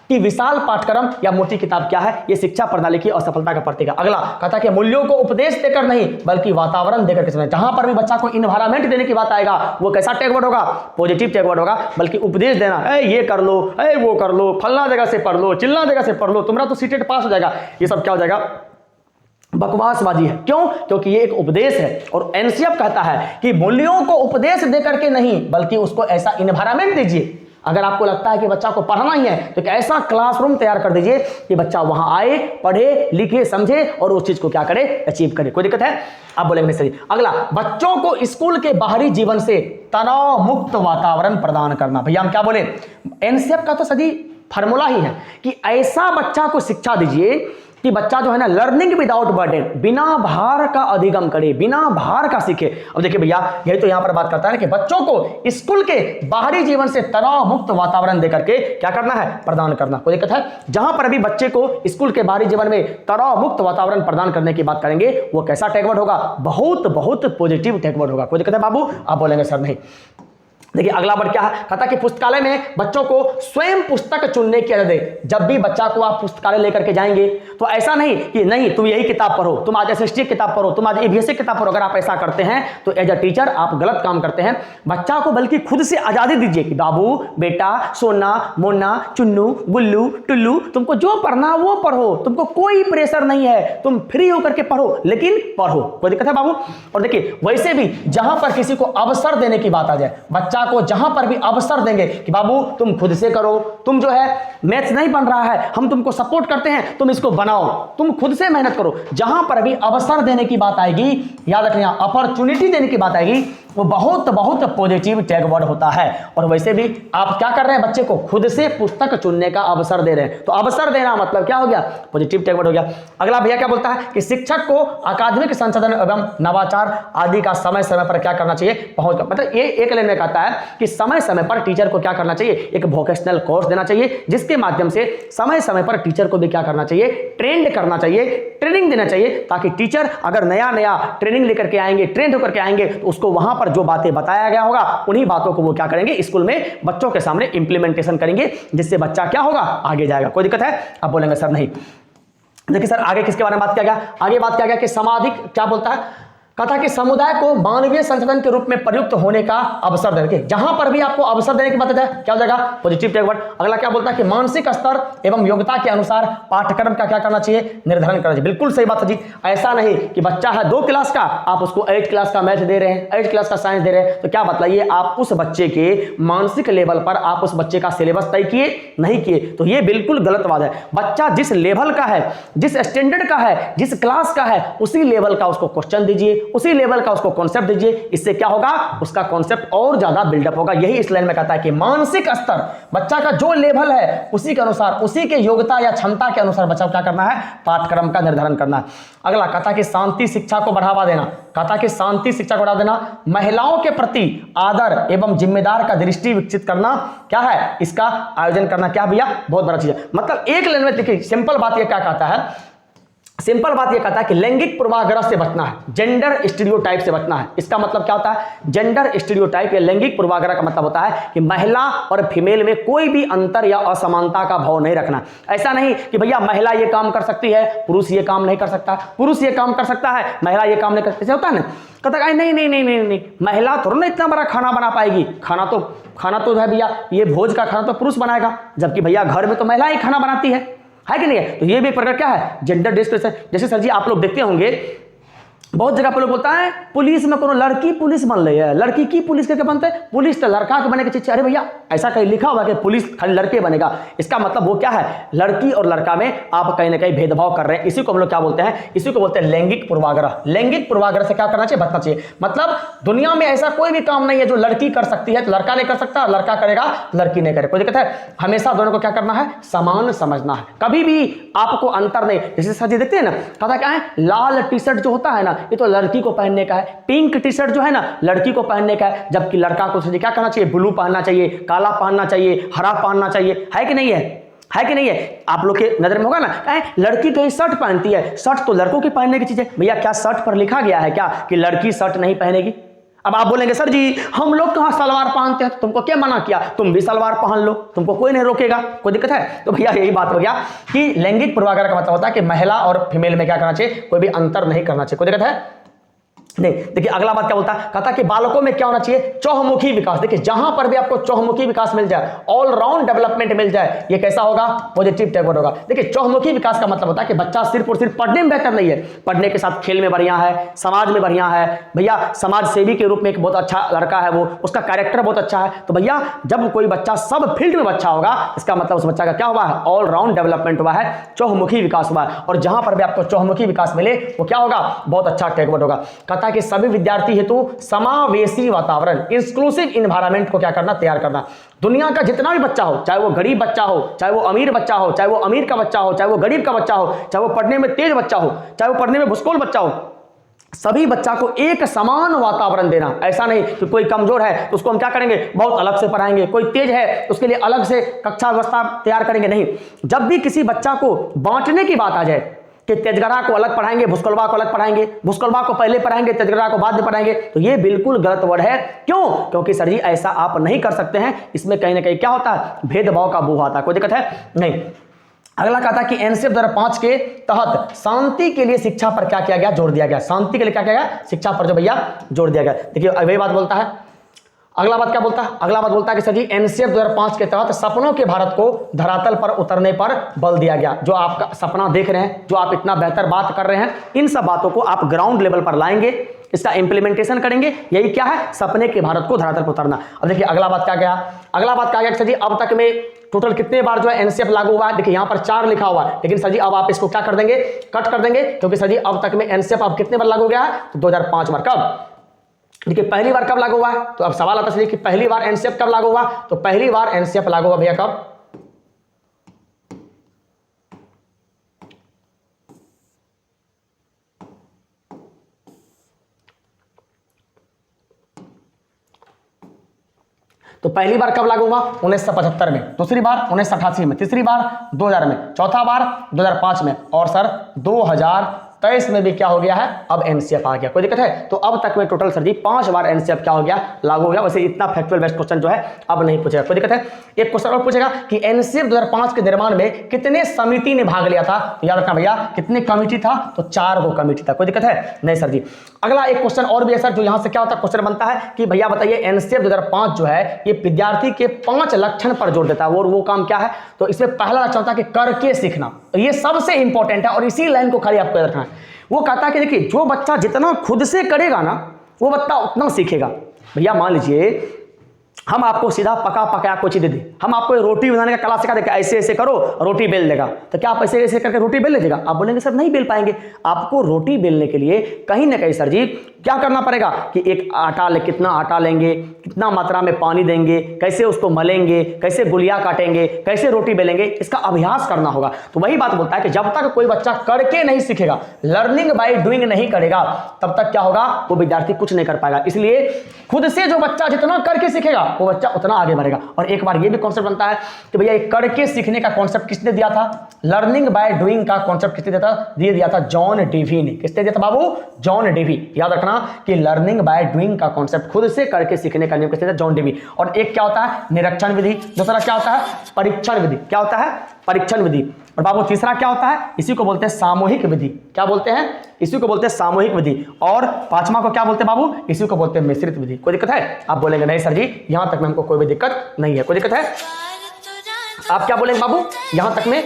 कि विशाल पाठ्यक्रम या मोटी किताब क्या है? ये शिक्षा प्रणाली की असफलता का प्रतीक है। अगला कहता है कि मूल्यों को उपदेश देकर नहीं बल्कि वातावरण देकर के, जहां पर भी बच्चा को इन्वायरमेंट देने की बात आएगा वो कैसा टेक वर्ड होगा? पॉजिटिव टेक वर्ड होगा। बल्कि उपदेश देना, ये कर लो, वो कर लो, फलना जगह से पढ़ लो, चिल्ला जगह से पढ़ लो, तुम्हारा तो सीटेट पास हो जाएगा, ये सब क्या हो जाएगा? बकवासबाजी है। क्यों? क्योंकि ये एक उपदेश है। और एनसीएफ कहता है कि मूल्यों को उपदेश देकर के नहीं बल्कि उसको ऐसा इन्वायरमेंट दीजिए, अगर आपको लगता है कि बच्चा को पढ़ना ही है तो एक ऐसा क्लासरूम तैयार कर दीजिए कि बच्चा वहां आए, पढ़े, लिखे, समझे और उस चीज को क्या करे, अचीव करे। कोई दिक्कत है? आप बोलेंगे सही। अगला, बच्चों को स्कूल के बाहरी जीवन से तनाव मुक्त वातावरण प्रदान करना। भैया हम क्या बोले, एनसीएफ का तो सदी फार्मूला ही है कि ऐसा बच्चा को शिक्षा दीजिए कि बच्चा जो है ना लर्निंग विदाउट बर्डन, बिना भार का अधिगम करे, बिना भार का सीखे। अब देखिए भैया, यही तो यहां पर बात करता है कि बच्चों को स्कूल के बाहरी जीवन से तनाव मुक्त वातावरण देकर के क्या करना है, प्रदान करना। कोई दिक्कत है? जहां पर अभी बच्चे को स्कूल के बाहरी जीवन में तनाव मुक्त वातावरण प्रदान करने की बात करेंगे, वो कैसा टैगवर्ड होगा, बहुत बहुत पॉजिटिव टैगवर्ड होगा। कोई दिक्कत है बाबू? आप बोलेंगे सर नहीं। देखिए अगला वर्ड क्या है, कहता कि पुस्तकालय में बच्चों को स्वयं पुस्तक चुनने की आदत दे। जब भी बच्चा को आप पुस्तकालय लेकर के जाएंगे तो ऐसा नहीं कि नहीं तुम यही किताब पढ़ो, तुम आज एसएसटी किताब पढ़ो, तुम आज ईवीएस किताब पढ़ो। अगर आप ऐसा करते हैं तो एज अ टीचर आप गलत काम करते हैं। बच्चा को बल्कि खुद से आजादी दीजिए कि बाबू, बेटा, सोना, मोना, चुन्नू, गुल्लू, टुल्लू, तुमको जो पढ़ना वो पढ़ो, तुमको कोई प्रेशर नहीं है, तुम फ्री होकर के पढ़ो, लेकिन पढ़ो। कोई दिक्कत है बाबू? और देखिए वैसे भी जहां पर किसी को अवसर देने की बात आ जाए, बच्चा को जहां पर भी अवसर देंगे कि बाबू तुम खुद से करो, तुम जो है मैथ्स नहीं बन रहा है, हम तुमको सपोर्ट करते हैं, तुम इसको बनाओ, तुम खुद से मेहनत करो, जहां पर भी अवसर देने की बात आएगी, याद रखना अपॉर्चुनिटी देने की बात आएगी, वो बहुत बहुत पॉजिटिव टैग वर्ड होता है। और वैसे भी आप क्या कर रहे हैं, बच्चे को खुद से पुस्तक चुनने का अवसर दे रहे हैं, तो अवसर देना मतलब क्या हो गया, पॉजिटिव टैग वर्ड हो गया। अगला भैया क्या बोलता है कि शिक्षक को अकादमिक संशोधन एवं नवाचार आदि का समय समय पर क्या करना चाहिए, पहुंच, मतलब ये एक लाइन में कहता है कि समय समय पर टीचर को क्या करना चाहिए, एक वोकेशनल कोर्स देना चाहिए, जिसके माध्यम से समय समय पर टीचर को भी क्या करना चाहिए, ट्रेंड करना चाहिए, ट्रेनिंग देना चाहिए, ताकि टीचर अगर नया नया ट्रेनिंग लेकर के आएंगे, ट्रेंड होकर के आएंगे, तो उसको वहां पर जो बातें बताया गया होगा उन्हीं बातों को वो क्या करेंगे, स्कूल में बच्चों के सामने इंप्लीमेंटेशन करेंगे, जिससे बच्चा क्या होगा, आगे जाएगा। कोई दिक्कत है? आप बोलेंगे सर नहीं। देखिए सर आगे किसके बारे में बात किया गया, आगे बात किया गया कि सामाजिक क्या बोलता है, कथा कि समुदाय को मानवीय संसाधन के रूप में प्रयुक्त होने का अवसर देने के, जहां पर भी आपको अवसर देने की बात है क्या हो जाएगा, पॉजिटिव टैग वर्ड। अगला क्या बोलता है कि मानसिक स्तर एवं योग्यता के अनुसार पाठ्यक्रम का क्या करना चाहिए, निर्धारण करना चाहिए। बिल्कुल सही बात है जी। ऐसा नहीं कि बच्चा है 2 क्लास का, आप उसको 8 क्लास का मैथ दे रहे हैं, 8 क्लास का साइंस दे रहे हैं, तो क्या बताइए आप उस बच्चे के मानसिक लेवल पर आप उस बच्चे का सिलेबस तय किए, नहीं किए, तो ये बिल्कुल गलत बात है। बच्चा जिस लेवल का है, जिस स्टैंडर्ड का है, जिस क्लास का है, उसी लेवल का उसको क्वेश्चन दीजिए, उसी लेवल का उसको कॉन्सेप्ट दीजिए, इससे क्या होगा, उसका कॉन्सेप्ट और ज्यादा बिल्डअप होगा। यही इस लाइन में कहता है कि मानसिक स्तर, बच्चा का जो लेवल है उसी के अनुसार, उसी के योग्यता या क्षमता के अनुसार बच्चा को क्या करना है, पाठ्यक्रम का निर्धारण करना है। अगला कहता कि शांति शिक्षा को बढ़ावा देना, कहता कि शांति शिक्षा को बढ़ावा देना, महिलाओं के प्रति आदर एवं जिम्मेदार का दृष्टि विकसित करना, क्या है, इसका आयोजन करना। क्या भैया, बहुत बड़ा चीज है। मतलब एक लाइन में देखिए सिंपल बात ये क्या कहता है, सिंपल बात यह कहता है कि लैंगिक पूर्वाग्रह से बचना है, जेंडर स्टीरियोटाइप से बचना है। इसका मतलब क्या होता है, जेंडर स्टीरियोटाइप या लैंगिक पूर्वाग्रह का मतलब होता है कि महिला और फीमेल में कोई भी अंतर या असमानता का भाव नहीं रखना। ऐसा नहीं कि भैया महिला ये काम कर सकती है, पुरुष ये काम नहीं कर सकता, पुरुष ये काम कर सकता है, महिला ये काम नहीं कर सकती, होता है ना। कहता है नहीं नहीं नहीं नहीं नहीं, महिला थोड़ा ना इतना बड़ा खाना बना पाएगी, खाना तो है भैया, ये भोज का खाना तो पुरुष बनाएगा, जबकि भैया घर में तो महिला ही खाना बनाती है कि नहीं है। तो ये भी एक प्रकार क्या है, जेंडर डिस्क्रिमिनेशन। जैसे सर जी आप लोग देखते होंगे बहुत जगह पर लोग बोलता है पुलिस में कोनो लड़की पुलिस बन रही है, लड़की की पुलिस करके बनते हैं, पुलिस तो लड़का के बने की चीज। अरे भैया ऐसा कहीं लिखा हुआ कि पुलिस खाली लड़के बनेगा, इसका मतलब वो क्या है, लड़की और लड़का में आप कहीं ना कहीं भेदभाव कर रहे हैं। इसी को हम लोग क्या बोलते हैं, इसी को बोलते हैं लैंगिक पूर्वाग्रह। लैंगिक पूर्वाग्रह से क्या करना चाहिए, बचना चाहिए। मतलब दुनिया में ऐसा कोई भी काम नहीं है जो लड़की कर सकती है तो लड़का नहीं कर सकता, लड़का करेगा लड़की नहीं करे, कोई दिक्कत है। हमेशा दोनों को क्या करना है, समान समझना है, कभी भी आपको अंतर नहीं। जैसे सर जी देखते हैं ना, कहता क्या है, लाल टी शर्ट जो होता है ना ये तो लड़की को पहनने का है, पिंक टी शर्ट जो है ना लड़की को पहनने का है, जबकि लड़का को क्या करना चाहिए, ब्लू पहनना चाहिए, काला पहनना चाहिए, हरा पहनना चाहिए, है कि नहीं है कि नहीं है। आप लोग के नजर में होगा ना, लड़की कहीं शर्ट पहनती है, शर्ट तो लड़कों की पहनने की चीज है। भैया क्या शर्ट पर लिखा गया है क्या कि लड़की शर्ट नहीं पहनेगी। अब आप बोलेंगे सर जी हम लोग कहां सलवार पहनते हैं, तुमको क्या मना किया, तुम भी सलवार पहन लो, तुमको कोई नहीं रोकेगा, कोई दिक्कत है। तो भैया यही बात हो गया कि लैंगिक पूर्वाग्रह का मतलब होता है कि महिला और फीमेल में क्या करना चाहिए, कोई भी अंतर नहीं करना चाहिए, कोई दिक्कत है। नहीं, देखिए अगला बात क्या बोलता है, कहता है कि बालकों में क्या होना चाहिए, चौमुखी विकास। देखिए जहां पर भी आपको चौमुखी विकास मिल जाए, ऑलराउंड डेवलपमेंट मिल जाए, ये कैसा होगा, पॉजिटिव टैगवर्ड होगा। देखिए चौमुखी विकास का मतलब होता है कि बच्चा सिर्फ और सिर्फ पढ़ने में बेहतर नहीं है, पढ़ने के साथ खेल में बढ़िया है, समाज में बढ़िया है, भैया समाज सेवी के रूप में एक बहुत अच्छा लड़का है, वो उसका कैरेक्टर बहुत अच्छा है। तो भैया जब कोई बच्चा सब फील्ड में अच्छा होगा, इसका मतलब उस बच्चा का क्या हुआ है, ऑलराउंड डेवलपमेंट हुआ है, चौमुखी विकास हुआ है। और जहां पर भी आपको चौमुखी विकास मिले वो क्या होगा, बहुत अच्छा टैगवर्ड होगा। कहता है कि सभी विद्यार्थी हेतु समावेशी वातावरण, इंक्लूसिव इन्वायरमेंट को क्या करना, तैयार करना। दुनिया का जितना भी बच्चा हो, चाहे वो गरीब बच्चा हो, चाहे वो अमीर बच्चा हो, चाहे वो अमीर का बच्चा हो, चाहे वो गरीब का बच्चा हो, चाहे वो पढ़ने में तेज बच्चा हो, चाहे वो पढ़ने में भुसकोल बच्चा हो, सभी बच्चा को एक समान वातावरण देना। ऐसा नहीं कि कोई कमजोर है तो उसको हम क्या करेंगे, बहुत अलग से पढ़ाएंगे, कोई तेज है तो उसके लिए अलग से कक्षा व्यवस्था तैयार करेंगे, नहीं। जब भी किसी बच्चा को बांटने की बात आ जाए कि तेजगरा को अलग पढ़ाएंगे, भुसकोलवा को अलग पढ़ाएंगे, भुसकोलवा को पहले पढ़ाएंगे, तेजगरा को बाद में पढ़ाएंगे, तो ये बिल्कुल गलत वर्ड है। क्यों? क्योंकि सर जी ऐसा आप नहीं कर सकते हैं, इसमें कहीं ना कहीं क्या होता है, भेदभाव का बूहा आता है। कोई दिक्कत है नहीं। अगला कहता है कि एनसीएफ 2005 के तहत शांति के लिए शिक्षा पर क्या किया गया, जोर दिया गया। शांति के लिए क्या किया गया, शिक्षा पर जो भैया जोर दिया गया। देखिए वही बात बोलता है, अगला बात क्या बोलता है, अगला बात बोलता है कि सर जी एनसीएफ 2005 के तहत सपनों के भारत को धरातल पर उतरने पर बल दिया गया। जो आपका सपना देख रहे हैं, जो आप इतना बेहतर बात कर रहे हैं, इन सब बातों को आप ग्राउंड लेवल पर लाएंगे, इसका इंप्लीमेंटेशन करेंगे। यही क्या है, सपने के भारत को धरातल पर उतरना। अब देखिए अगला बात क्या गया, अगला बात क्या गया सर जी अब तक में टोटल कितने बार जो है एनसीएफ लागू हुआ है। देखिए यहां पर 4 लिखा हुआ है, लेकिन सर जी अब आप इसको क्या कर देंगे, कट कर देंगे, क्योंकि सर जी अब तक में एनसीएफ अब कितने बार लागू हो गया है, तो 2005 बार। कब, देखिए पहली बार कब लागू हुआ है, तो अब सवाल आता है कि पहली बार एनसीएफ कब लागू हुआ, तो पहली बार एनसीएफ लागू हुआ भैया कब, तो पहली बार कब लागू हुआ, 1975 में, दूसरी बार 1988 में, तीसरी बार 2000 में, चौथा बार 2005 में, और सर 2023 में भी क्या हो गया है, अब एनसीएफ आ गया। कोई दिक्कत है, तो अब तक में टोटल सर जी 5 बार एनसीएफ क्या हो गया, लागू हो गया। वैसे इतना फैक्चुअल बेस्ड क्वेश्चन जो है अब नहीं पूछेगा। कोई दिक्कत है, एक क्वेश्चन और पूछेगा कि एनसीएफ 2005 के निर्माण में कितने समिति ने भाग लिया था, तो याद रखना भैया कितने कमिटी था, तो 4 गो कमिटी था। कोई दिक्कत है नहीं सर जी। अगला एक क्वेश्चन और भी है सर, जो यहां से क्या होता है, क्वेश्चन बनता है कि भैया बताइए एनसीएफ 2005 जो है ये विद्यार्थी के 5 लक्षण पर जोर देता है, और वो काम क्या है, तो इसमें पहला लक्षण होता है कि करके सीखना। ये सबसे इंपॉर्टेंट है और इसी लाइन को खाली आपको याद रखना है। वो कहता है कि देखिए जो बच्चा जितना खुद से करेगा ना, वो बच्चा उतना सीखेगा। भैया मान लीजिए हम आपको सीधा पका पकाया कोई चीज दे दे, हम आपको रोटी बनाने का कला सिखा देगा, ऐसे ऐसे करो रोटी बेल देगा, तो क्या आप ऐसे ऐसे करके रोटी बेल लीजिएगा, आप बोलेंगे सर नहीं बेल पाएंगे। आपको रोटी बेलने के लिए कहीं ना कहीं सर जी क्या करना पड़ेगा कि एक आटा कितना आटा लेंगे, कितना मात्रा में पानी देंगे, कैसे उसको मलेंगे, कैसे गुलिया काटेंगे, कैसे रोटी बेलेंगे, इसका अभ्यास करना होगा। तो वही बात बोलता है कि जब तक कोई बच्चा करके नहीं सीखेगा, लर्निंग बाय डूइंग नहीं करेगा, तब तक क्या होगा, वो विद्यार्थी कुछ नहीं कर पाएगा। इसलिए खुद से जो बच्चा जितना करके सीखेगा वो बच्चा उतना आगे बढ़ेगा। और एक बार ये भी कॉन्सेप्ट बनता है कि भैया एक करके सीखने का कॉन्सेप्ट किसने दिया था, लर्निंग बाय डूइंग का कॉन्सेप्ट किसने दिया था, जॉन डेवी ने। किसने दिया था बाबू, जॉन डेवी। याद रखना कि लर्निंग बाय डूइंग का कॉन्सेप्ट, खुद से करके सीखने का नियम किसने दिया, जॉन डेवी। और एक क्या होता है, निरीक्षण विधि, दूसरा क्या होता है, परीक्षण विधि। क्या होता है, परीक्षण विधि। और बाबू तीसरा क्या होता है, इसी को बोलते हैं सामूहिक विधि। क्या बोलते हैं, इसी को बोलते हैं सामूहिक विधि। और 5वां को क्या बोलते हैं बाबू, इसी को बोलते हैं मिश्रित विधि। कोई दिक्कत है, आप बोलेंगे नहीं सर जी यहां तक में हमको कोई भी दिक्कत नहीं है। कोई दिक्कत है, आप क्या बोलेंगे बाबू यहां तक में,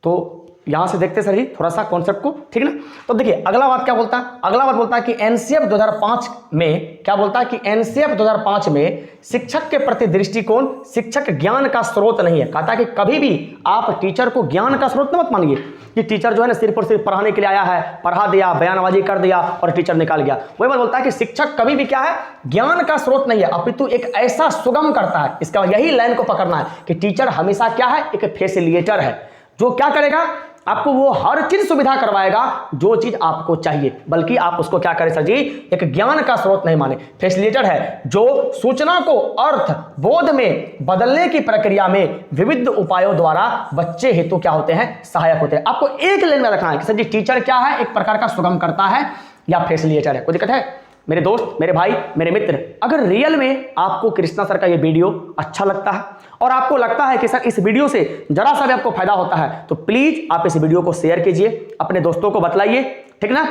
तो यहां से देखते सर जी थोड़ा सा कॉन्सेप्ट को, ठीक ना। तो देखिए अगला बात क्या बोलता है, अगला बात बोलता है कि एनसीएफ 2005 में क्या बोलता है कि एनसीएफ 2005 में शिक्षक के प्रति दृष्टिकोण शिक्षक ज्ञान का स्रोत नहीं है। कहता है कि कभी भी आप टीचर को ज्ञान का स्रोत मत मानिए कि टीचर जो है ना सिर्फ और सिर्फ पढ़ाने के लिए आया है, पढ़ा दिया, बयानबाजी कर दिया और टीचर निकाल गया। वही बात बोलता है कि शिक्षक कभी भी क्या है, ज्ञान का स्रोत नहीं है, अपितु एक ऐसा सुगम करता है। इसका यही लाइन को पकड़ना है कि टीचर हमेशा क्या है, एक फैसिलिटेटर है, जो क्या करेगा, आपको वो हर चीज सुविधा करवाएगा जो चीज आपको चाहिए, बल्कि आप उसको क्या करें सर जी, एक ज्ञान का स्रोत नहीं माने। फैसिलिटेटर है जो सूचना को अर्थ बोध में बदलने की प्रक्रिया में विविध उपायों द्वारा बच्चे हेतु क्या होते हैं, सहायक होते हैं। आपको एक लाइन में रखना है कि सर जी टीचर क्या है, एक प्रकार का सुगम करता है या फैसिलिटेटर है। कोई दिक्कत है मेरे दोस्त, मेरे भाई, मेरे मित्र, अगर रियल में आपको कृष्णा सर का ये वीडियो अच्छा लगता है और आपको लगता है कि सर इस वीडियो से जरा सा भी आपको फायदा होता है, तो प्लीज आप इस वीडियो को शेयर कीजिए, अपने दोस्तों को बतलाइए, ठीक ना।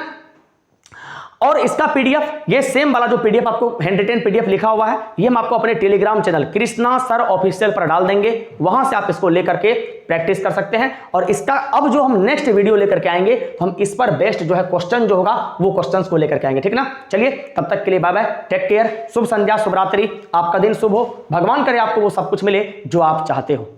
और इसका पीडीएफ, ये सेम वाला जो पीडीएफ आपको हैंड रिटन पीडीएफ लिखा हुआ है, ये हम आपको अपने Telegram channel Krishna sir official पर डाल देंगे, वहां से आप इसको लेकर के प्रैक्टिस कर सकते हैं। और इसका अब जो हम नेक्स्ट वीडियो लेकर के आएंगे तो हम इस पर बेस्ट जो है क्वेश्चन जो होगा वो क्वेश्चंस को लेकर के आएंगे, ठीक ना। चलिए तब तक के लिए बाय बाय, टेक केयर, शुभ संध्या, शुभ रात्रि, आपका दिन शुभ हो, भगवान करे आपको वो सब कुछ मिले जो आप चाहते हो।